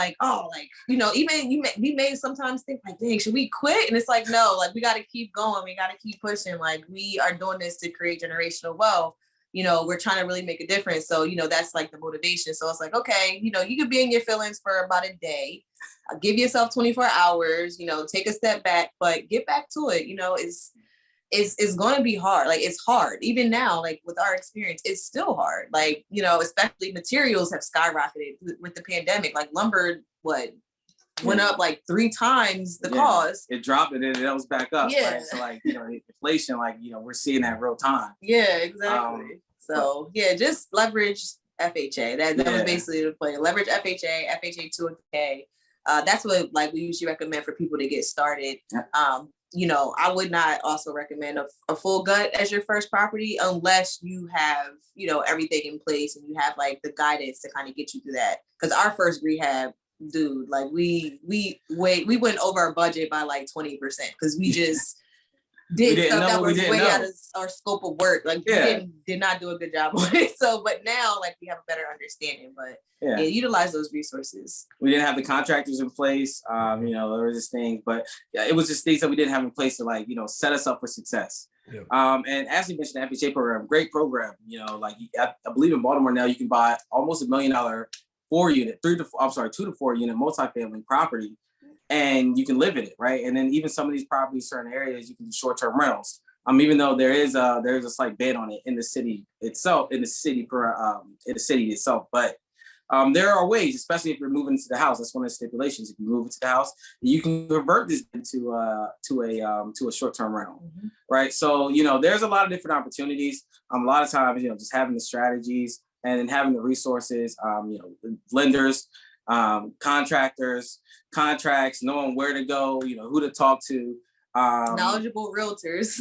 Even we may sometimes think like, dang, should we quit? And it's like, no, we got to keep going. We got to keep pushing. We are doing this to create generational wealth. We're trying to really make a difference. So, that's like the motivation. So it's like, okay, you could be in your feelings for about a day, give yourself 24 hours, take a step back, but get back to it. It's going to be hard. It's hard. Even now, with our experience, it's still hard. Especially materials have skyrocketed with the pandemic. Lumber, went up 3 times the cost. It dropped and then it was back up. Yeah. Right? So inflation, we're seeing that real time. Yeah, exactly. Just leverage FHA. That was basically the play. Leverage FHA 200K. That's what we usually recommend for people to get started. I would not also recommend a full gut as your first property unless you have, everything in place and you have the guidance to kind of get you through that. Because our first rehab, dude, we went over our budget by 20% because we just did stuff that was way out of our scope of work. We did not do a good job on it. So, but now we have a better understanding. But utilize those resources. We didn't have the contractors in place. There was this thing, but it was just things that we didn't have in place to set us up for success. Yeah. And Ashley mentioned the FHA program, great program. I believe in Baltimore now you can buy almost $1 million 2 to 4 unit multifamily property, and you can live in it, right? And then even some of these properties, certain areas, you can do short-term rentals. Even though there is a slight ban on it in the city itself, but there are ways, especially if you're moving into the house. That's one of the stipulations. If you move into the house, you can convert this into a short-term rental, right? So there's a lot of different opportunities. A lot of times, just having the strategies and then having the resources, lenders, contractors, contracts, knowing where to go, who to talk to, knowledgeable realtors,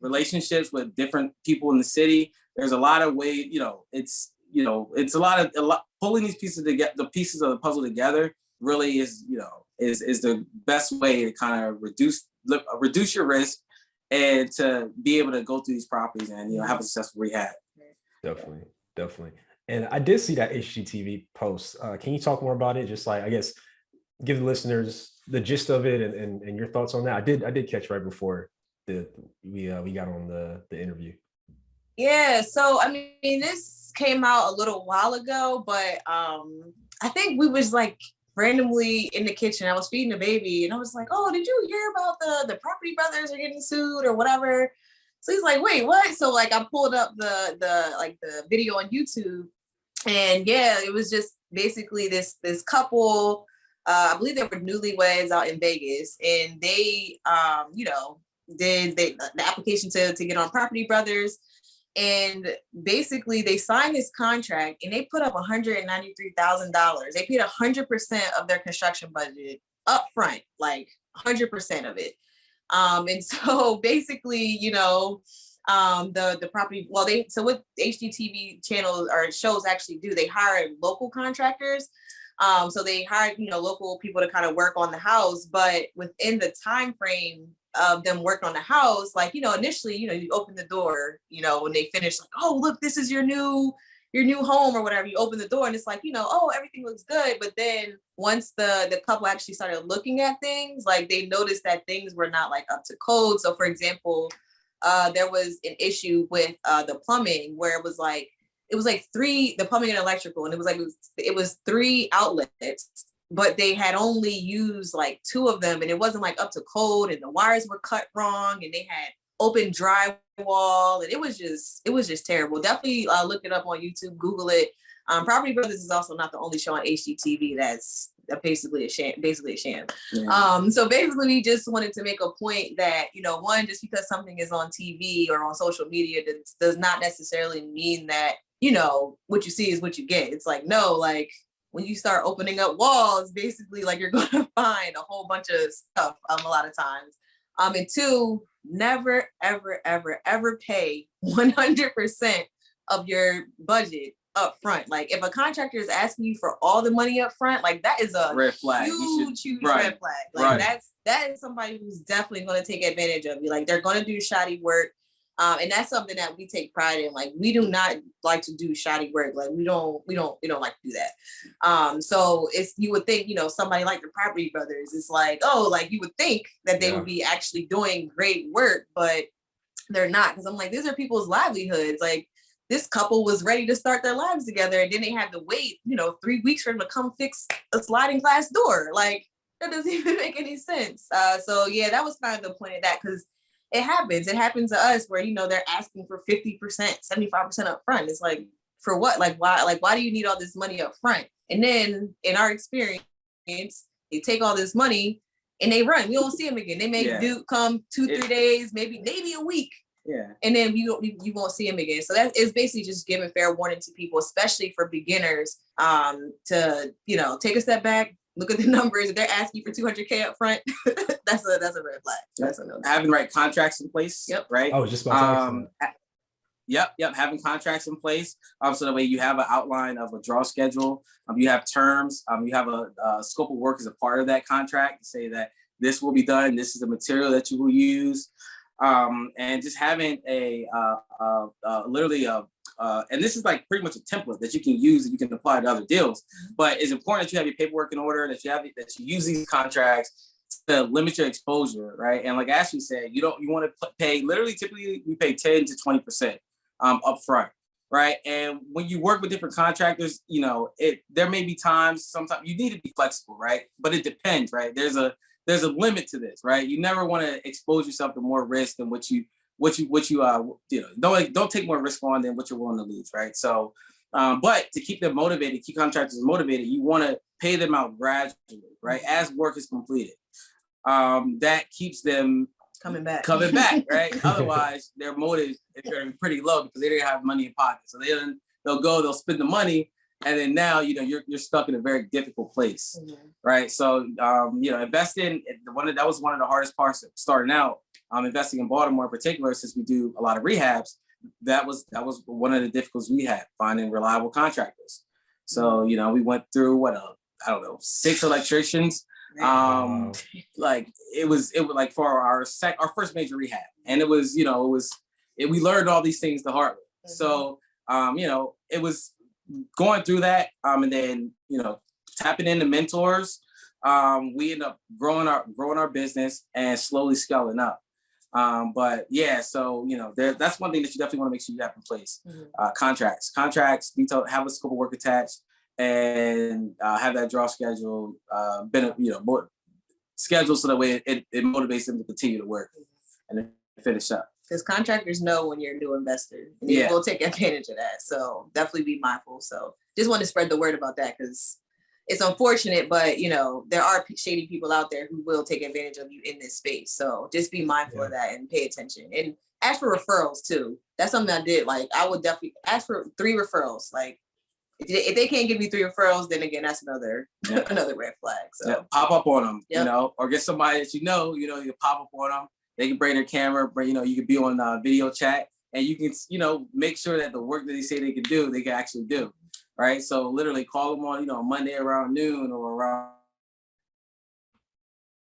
relationships with different people in the city. There's a lot of ways, it's a lot pulling these pieces together, the pieces of the puzzle together really is the best way to kind of reduce your risk and to be able to go through these properties and, have a successful rehab. Definitely. And I did see that HGTV post. Can you talk more about it? Just I guess, give the listeners the gist of it and your thoughts on that. I did catch right before we got on the interview. Yeah. So, this came out a little while ago, but I think we was randomly in the kitchen. I was feeding the baby and I was like, oh, did you hear about the property brothers are getting sued or whatever? So he's like, wait, what? So I pulled up the video on YouTube, and it was just basically this couple, I believe they were newlyweds out in Vegas, and they did the application to get on Property Brothers. And basically they signed this contract and they put up $193,000. They paid 100% of their construction budget up front, 100% of it. And so basically, the property, so what HGTV channels or shows actually do, they hire local contractors. So they hired, local people to kind of work on the house, but within the time frame of them working on the house, initially, you open the door, when they finish, oh, look, this is your new home or whatever. You open the door and it's oh, everything looks good. But then once the couple actually started looking at things, they noticed that things were not up to code. So for example, there was an issue with the plumbing where it was the plumbing and electrical, and it was 3 outlets, but they had only used 2 of them, and it wasn't up to code, and the wires were cut wrong, and they had open drywall, and it was just terrible. Definitely look it up on YouTube, Google it. Property Brothers is also not the only show on HGTV that's basically a sham. Yeah. So basically, we just wanted to make a point that, one, just because something is on TV or on social media does not necessarily mean that, what you see is what you get. It's like, no, like when you start opening up walls, basically, like you're going to find a whole bunch of stuff a lot of times. And two, never, ever, ever, ever pay 100% of your budget up front. Like if a contractor is asking you for all the money up front, like that is a red flag. huge red flag. Like that is somebody who's definitely going to take advantage of you. Like they're going to do shoddy work. And that's something that we take pride in. Like we do not like to do shoddy work. Like we don't like to do that. So it's, you would think, somebody like the Property Brothers, it's like, oh, like you would think that they would be actually doing great work, but they're not. Cause I'm like, these are people's livelihoods. Like this couple was ready to start their lives together, and then they had to wait, 3 weeks for them to come fix a sliding glass door. Like that doesn't even make any sense. So yeah, that was kind of the point of that, because it happens. It happens to us where, they're asking for 50%, 75% up front. It's like, for what? Like, why? Like, why do you need all this money up front? And then in our experience, they take all this money and they run. We don't see them again. They may come 2-3 days, maybe a week. Yeah. And then you won't see them again. So that is basically just giving fair warning to people, especially for beginners, to, take a step back, look at the numbers. If they're asking for $200K up front, that's a red flag. That's a no. Having the right contracts in place. Yep. Right. I was just about to ask that. Yep. Having contracts in place. So that way you have an outline of a draw schedule. You have terms. You have a scope of work as a part of that contract to say that this will be done. This is the material that you will use. And just having and this is like pretty much a template that you can use and you can apply to other deals. But it's important that you have your paperwork in order, that you use these contracts to limit your exposure, right? And like Ashley said, you want to pay, typically we pay 10 to 20% up front, right? And when you work with different contractors, there may be times, sometimes you need to be flexible, right? But it depends, right? There's a limit to this, right? You never want to expose yourself to more risk than don't take more risk on than what you're willing to lose, right? So, but to keep them motivated, keep contractors motivated, you want to pay them out gradually, right? As work is completed. That keeps them coming back, right? Otherwise, their motive is going to be pretty low because they didn't have money in pocket. So they'll spend the money, and then now you're stuck in a very difficult place, right? So investing, that was one of the hardest parts of starting out. Investing in Baltimore in particular, since we do a lot of rehabs, that was one of the difficulties we had, finding reliable contractors. So we went through 6 electricians. Like it was like for our first major rehab, and we learned all these things the hard way. So it was going through that, and then tapping into mentors. We ended up growing our business and slowly scaling up. But yeah, so that's one thing that you definitely want to make sure you have in place. Contracts, have a scope of work attached, and have that draw schedule, more scheduled so that way it motivates them to continue to work and then finish up. Because contractors know when you're a new investor, and they will take advantage of that. So definitely be mindful. So just want to spread the word about that, because it's unfortunate, but there are shady people out there who will take advantage of you in this space. So just be mindful of that and pay attention, and ask for referrals too. That's something I did. Like I would definitely ask for 3 referrals. Like if they can't give you 3 referrals, then again, that's another red flag. So pop up on them, or get somebody that you pop up on them. They can bring their camera, you can be on video chat, and you can, make sure that the work that they say they can do, they can actually do. Right. So literally call them on, Monday around noon or around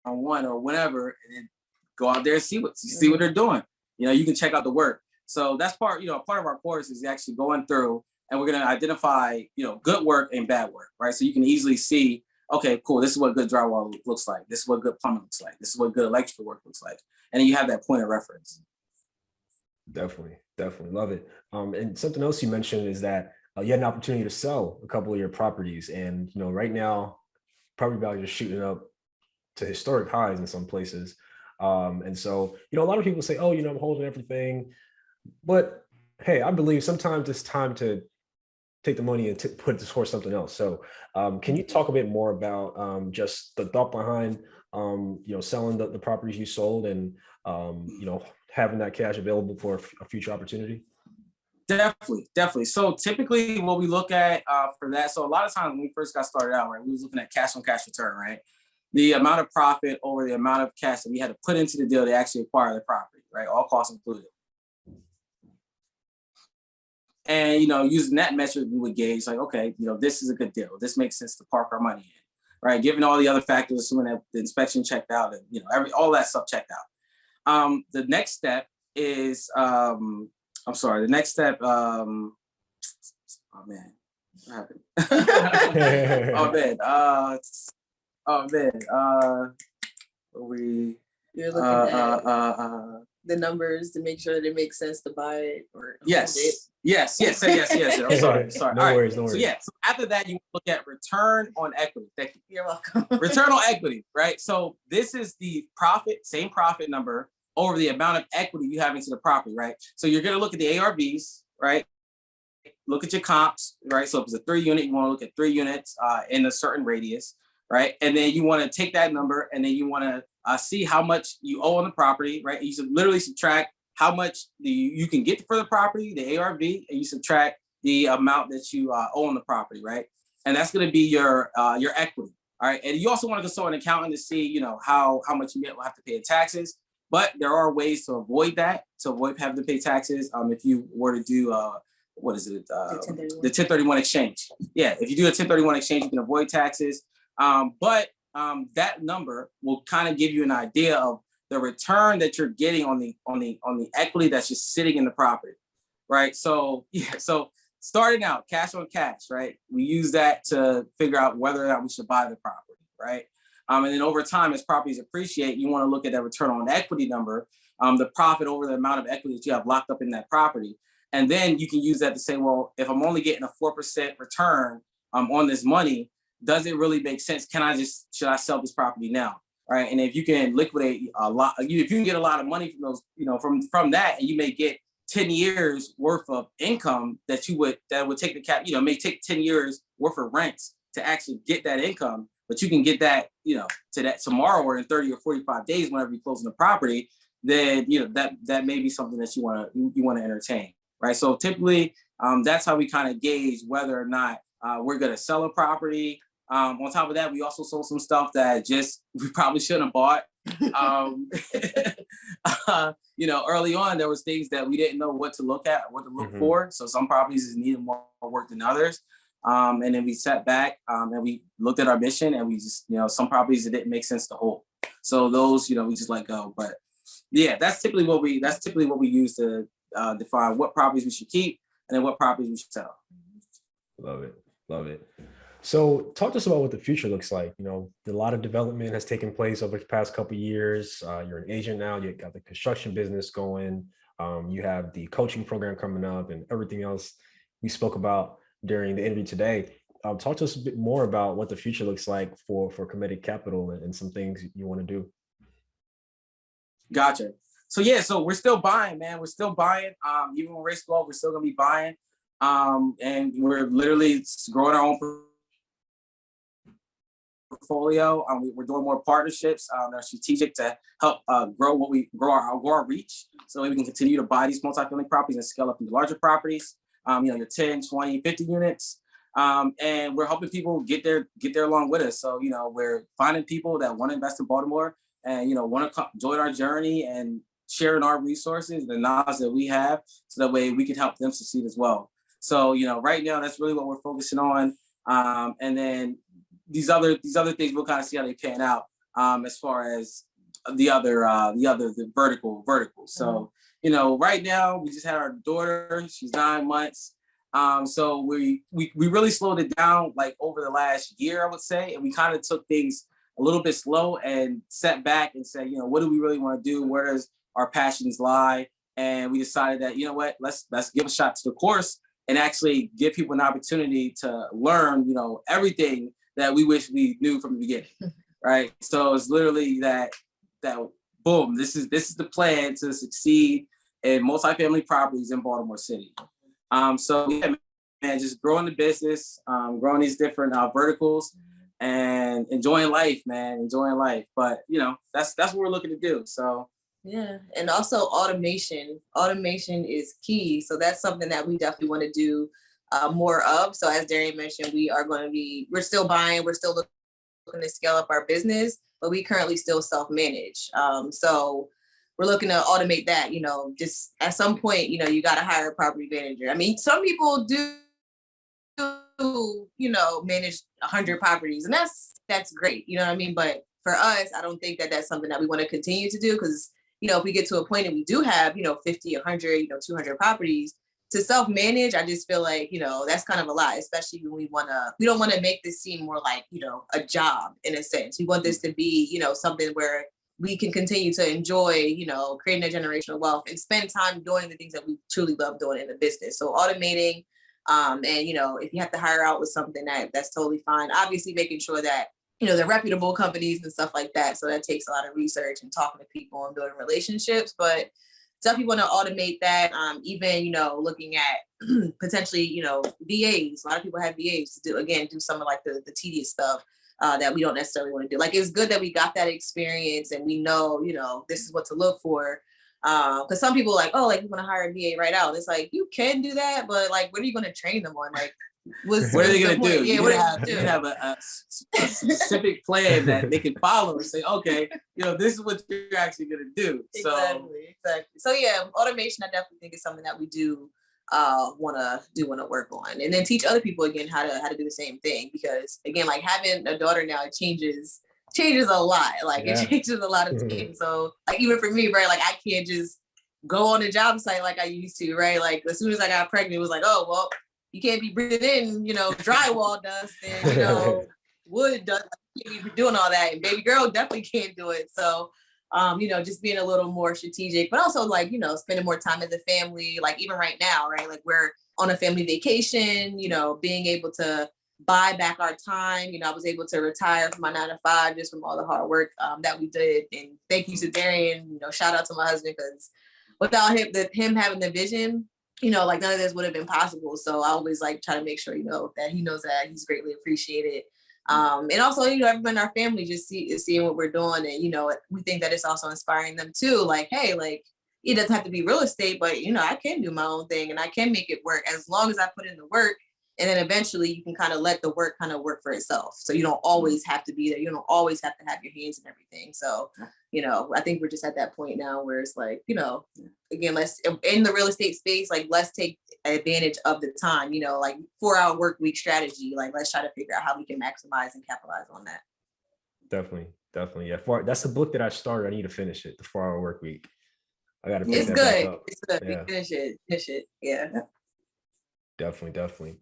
1 or whenever, and then go out there and see what they're doing. You can check out the work. So that's part of our course is actually going through, and we're going to identify, good work and bad work. Right. So you can easily see, okay, cool. This is what good drywall looks like. This is what good plumbing looks like. This is what good electrical work looks like. And then you have that point of reference. Definitely love it. And something else you mentioned is that you had an opportunity to sell a couple of your properties, and right now property values are shooting up to historic highs in some places. And so a lot of people say, oh, I'm holding everything, but hey, I believe sometimes it's time to take the money and put it towards something else. So can you talk a bit more about just the thought behind, selling the properties you sold and, having that cash available for a future opportunity? Definitely. So typically what we look at for that, so a lot of times when we first got started out, right, we was looking at cash on cash return, right? The amount of profit over the amount of cash that we had to put into the deal to actually acquire the property, right? All costs included. And, using that metric, we would gauge like, okay, this is a good deal. This makes sense to park our money in, right? Given all the other factors, assuming that the inspection checked out and, all that stuff checked out. The next step is, oh man, what happened? You're looking at the numbers to make sure that it makes sense to buy it or yes. hold it. Yes. I'm sorry. No worries. So after that, you look at return on equity. Thank you. You're welcome. Return on equity, right? So this is the same profit number over the amount of equity you have into the property, right? So you're going to look at the ARVs, right? Look at your comps, right? So if it's a 3-unit, you want to look at 3 units in a certain radius, right? And then you want to take that number and then you want to see how much you owe on the property, right? And you literally subtract how much you can get for the property, the ARV, and you subtract the amount that you owe on the property, right? And that's going to be your equity, all right? And you also want to consult an accountant to see, how much you will have to pay in taxes. But there are ways to avoid that, to avoid having to pay taxes. If you were to do the 1031 exchange. Yeah, if you do a 1031 exchange, you can avoid taxes. But that number will kind of give you an idea of the return that you're getting on the equity that's just sitting in the property, right? So starting out, cash on cash, right? We use that to figure out whether or not we should buy the property, right? And then over time, as properties appreciate, you want to look at that return on equity number, the profit over the amount of equity that you have locked up in that property. And then you can use that to say, well, if I'm only getting a 4% return on this money, does it really make sense? Should I sell this property now? Right. And if you can liquidate a lot, if you can get a lot of money from those, from that, and you may get 10 years worth of income that would take the cap, may take 10 years worth of rents to actually get that income, but you can get that, to that tomorrow or in 30 or 45 days, whenever you close on the property, then, that may be something that you want to entertain. Right. So typically, that's how we kind of gauge whether or not we're going to sell a property. On top of that, we also sold some stuff that we probably shouldn't have bought. Early on, there was things that we didn't know what to look at, what to look for. So some properties needed more work than others. And then we sat back and we looked at our mission, and we just, some properties that didn't make sense to hold. So those, we just let go. But yeah, that's typically what we use to define what properties we should keep and then what properties we should sell. Love it. So talk to us about what the future looks like. A lot of development has taken place over the past couple of years. You're an agent now. You got the construction business going. You have the coaching program coming up and everything else we spoke about during the interview today. Talk to us a bit more about what the future looks like for Kemetic Capital and some things you want to do. Gotcha. So we're still buying, man. We're still buying. Even when rates go up, we're still gonna be buying. And we're literally growing our own portfolio. We're doing more partnerships that are strategic to help grow our reach, so we can continue to buy these multifamily properties and scale up into larger properties. Your 10, 20, 50 units. And we're helping people get there along with us. So, we're finding people that want to invest in Baltimore and, want to join our journey and sharing our resources, the knowledge that we have, so that way we can help them succeed as well. So, right now, that's really what we're focusing on. And then these other things, we'll kind of see how they pan out as far as the vertical. So, right now we just had our daughter, she's 9 months. So we really slowed it down like over the last year, I would say. And we kind of took things a little bit slow and sat back and said, what do we really want to do? Where does our passions lie? And we decided that, let's give a shot to the course and actually give people an opportunity to learn, everything that we wish we knew from the beginning. Right. So it's literally that boom, this is the plan to succeed in multifamily properties in Baltimore City. So yeah, man, just growing the business, growing these different verticals, and enjoying life, man, enjoying life. But that's what we're looking to do. So yeah, and also automation. Automation is key. So that's something that we definitely want to do more of. So as Darien mentioned, we're still buying, we're still looking to scale up our business, but we currently still self-manage. So we're looking to automate that, just at some point, you got to hire a property manager. I mean, some people do, manage 100 properties, and that's great. You know what I mean? But for us, I don't think that that's something that we want to continue to do, because, if we get to a point and we do have, 50, 100, 200 properties to self-manage, I just feel like, that's kind of a lot, especially when we don't want to make this seem more like, a job in a sense. We want this to be, something where we can continue to enjoy, creating a generational wealth and spend time doing the things that we truly love doing in the business. So automating, and, if you have to hire out with something, that's totally fine. Obviously making sure that, they're reputable companies and stuff like that. So that takes a lot of research and talking to people and building relationships, but definitely want to automate that. Even, looking at potentially, VAs. A lot of people have VAs to do some of like the tedious stuff that we don't necessarily want to do. Like, it's good that we got that experience and we know, this is what to look for. Because some people you want to hire a VA right out. And it's like, you can do that, but like, what are you going to train them on? Like, what are they going to do? Yeah, what are you have a specific plan that they can follow and say, okay, this is what you're actually going to do. Exactly. So yeah, automation, I definitely think is something that we do want to work on, and then teach other people again how to do the same thing. Because again, like having a daughter now, it changes a lot. Like it changes a lot of things. So like even for me, right? Like I can't just go on a job site like I used to, right? Like as soon as I got pregnant, it was like, oh well, you can't be breathing in, drywall dust and wood dust. You can't be doing all that. And baby girl definitely can't do it. So just being a little more strategic, but also like, spending more time as a family, like even right now, right? Like we're on a family vacation, being able to buy back our time. I was able to retire from my 9-to-5 just from all the hard work that we did. And thank you to Darien, shout out to my husband, because without him having the vision, like none of this would have been possible. So I always like try to make sure, that he knows that he's greatly appreciated. And also, everyone in our family just seeing what we're doing. And, we think that it's also inspiring them too. Like, hey, like, it doesn't have to be real estate, but, I can do my own thing and I can make it work as long as I put in the work. And then eventually you can kind of let the work kind of work for itself. So you don't always have to be there. You don't always have to have your hands in everything. So, I think we're just at that point now where it's like, again, let's in the real estate space, like let's take advantage of the time, like 4-hour work week strategy. Like let's try to figure out how we can maximize and capitalize on that. Definitely. Yeah. That's the book that I started. I need to finish it. The 4-hour work week. I got to pick that back up. It's good. Yeah. Finish it. Yeah. Definitely.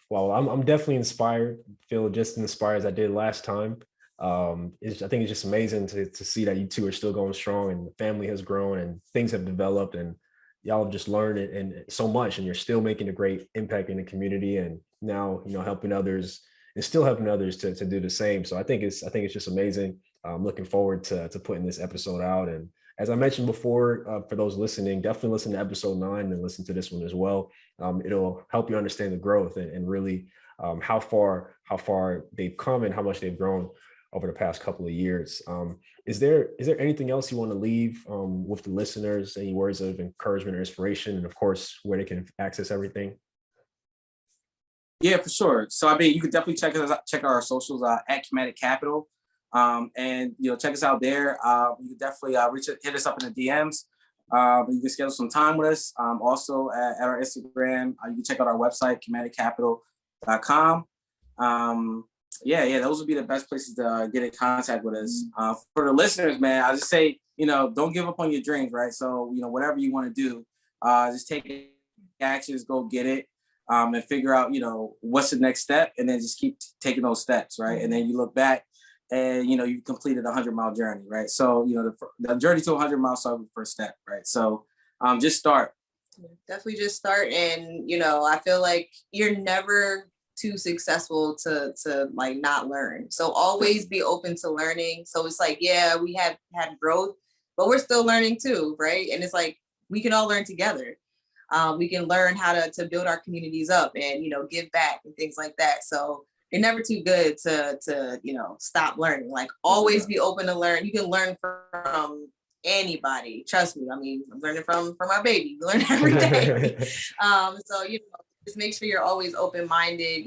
Well, I'm definitely inspired. Feel just inspired as I did last time. I think it's just amazing to see that you two are still going strong and the family has grown and things have developed and y'all have just learned it and so much, and you're still making a great impact in the community and now, helping others and still helping others to do the same. So I think it's just amazing. I'm looking forward to putting this episode out. And as I mentioned before, for those listening, definitely listen to episode 9 and listen to this one as well. It'll help you understand the growth and really how far they've come and how much they've grown over the past couple of years. Is there anything else you want to leave with the listeners? Any words of encouragement or inspiration, and of course, where they can access everything? Yeah, for sure. So I mean, you could definitely check our socials at Kemetic Capital. And check us out there. You can definitely hit us up in the DMs. You can schedule some time with us. Also at our Instagram, you can check out our website, kemeticcapital.com. Yeah, those would be the best places to get in contact with us. For the listeners, man, I just say, don't give up on your dreams, right? So, whatever you want to do, just take actions, go get it, and figure out, what's the next step, and then just keep taking those steps, right? And then you look back and, you completed a 100-mile journey, right? So, the journey to 100 miles starts with the first step, right? So just start. Definitely just start. And, I feel like you're never too successful to like not learn. So always be open to learning. So it's like, yeah, we have had growth, but we're still learning too, right? And it's like, we can all learn together. We can learn how to build our communities up and, give back and things like that. So you're never too good to stop learning. Like, always be open to learn. You can learn from anybody. Trust me. I mean, I'm learning from my baby. We learn every day. So, just make sure you're always open-minded,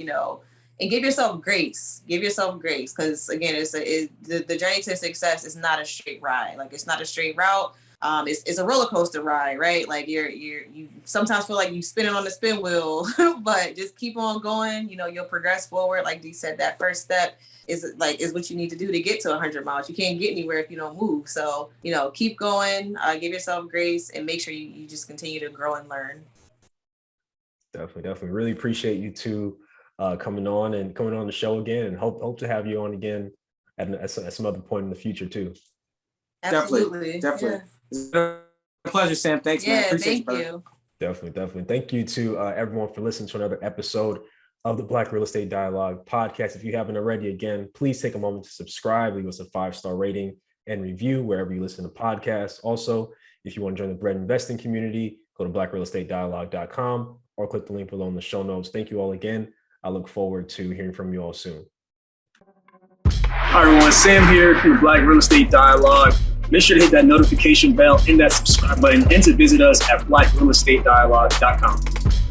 and give yourself grace. Give yourself grace. Because again, the journey to success is not a straight ride. Like, it's not a straight route. It's a roller coaster ride, right? Like, you sometimes feel like you're spinning on the spin wheel, but just keep on going. You'll progress forward. Like Dee said, that first step is what you need to do to get to 100 miles. You can't get anywhere if you don't move. So, keep going, give yourself grace, and make sure you just continue to grow and learn. Definitely. Really appreciate you two coming on the show again, and hope to have you on again at some other point in the future too. Absolutely. Definitely. It's been a pleasure, Sam. Thanks, man. Appreciate you. Definitely. Thank you to everyone for listening to another episode of the Black Real Estate Dialogue podcast. If you haven't already, again, please take a moment to subscribe, leave us a 5-star rating and review wherever you listen to podcasts. Also, if you want to join the Bread Investing community, go to blackrealestatedialogue.com or click the link below in the show notes. Thank you all again. I look forward to hearing from you all soon. Hi everyone, Sam here from the Black Real Estate Dialogue. Make sure to hit that notification bell and that subscribe button, and to visit us at blackrealestatedialogue.com.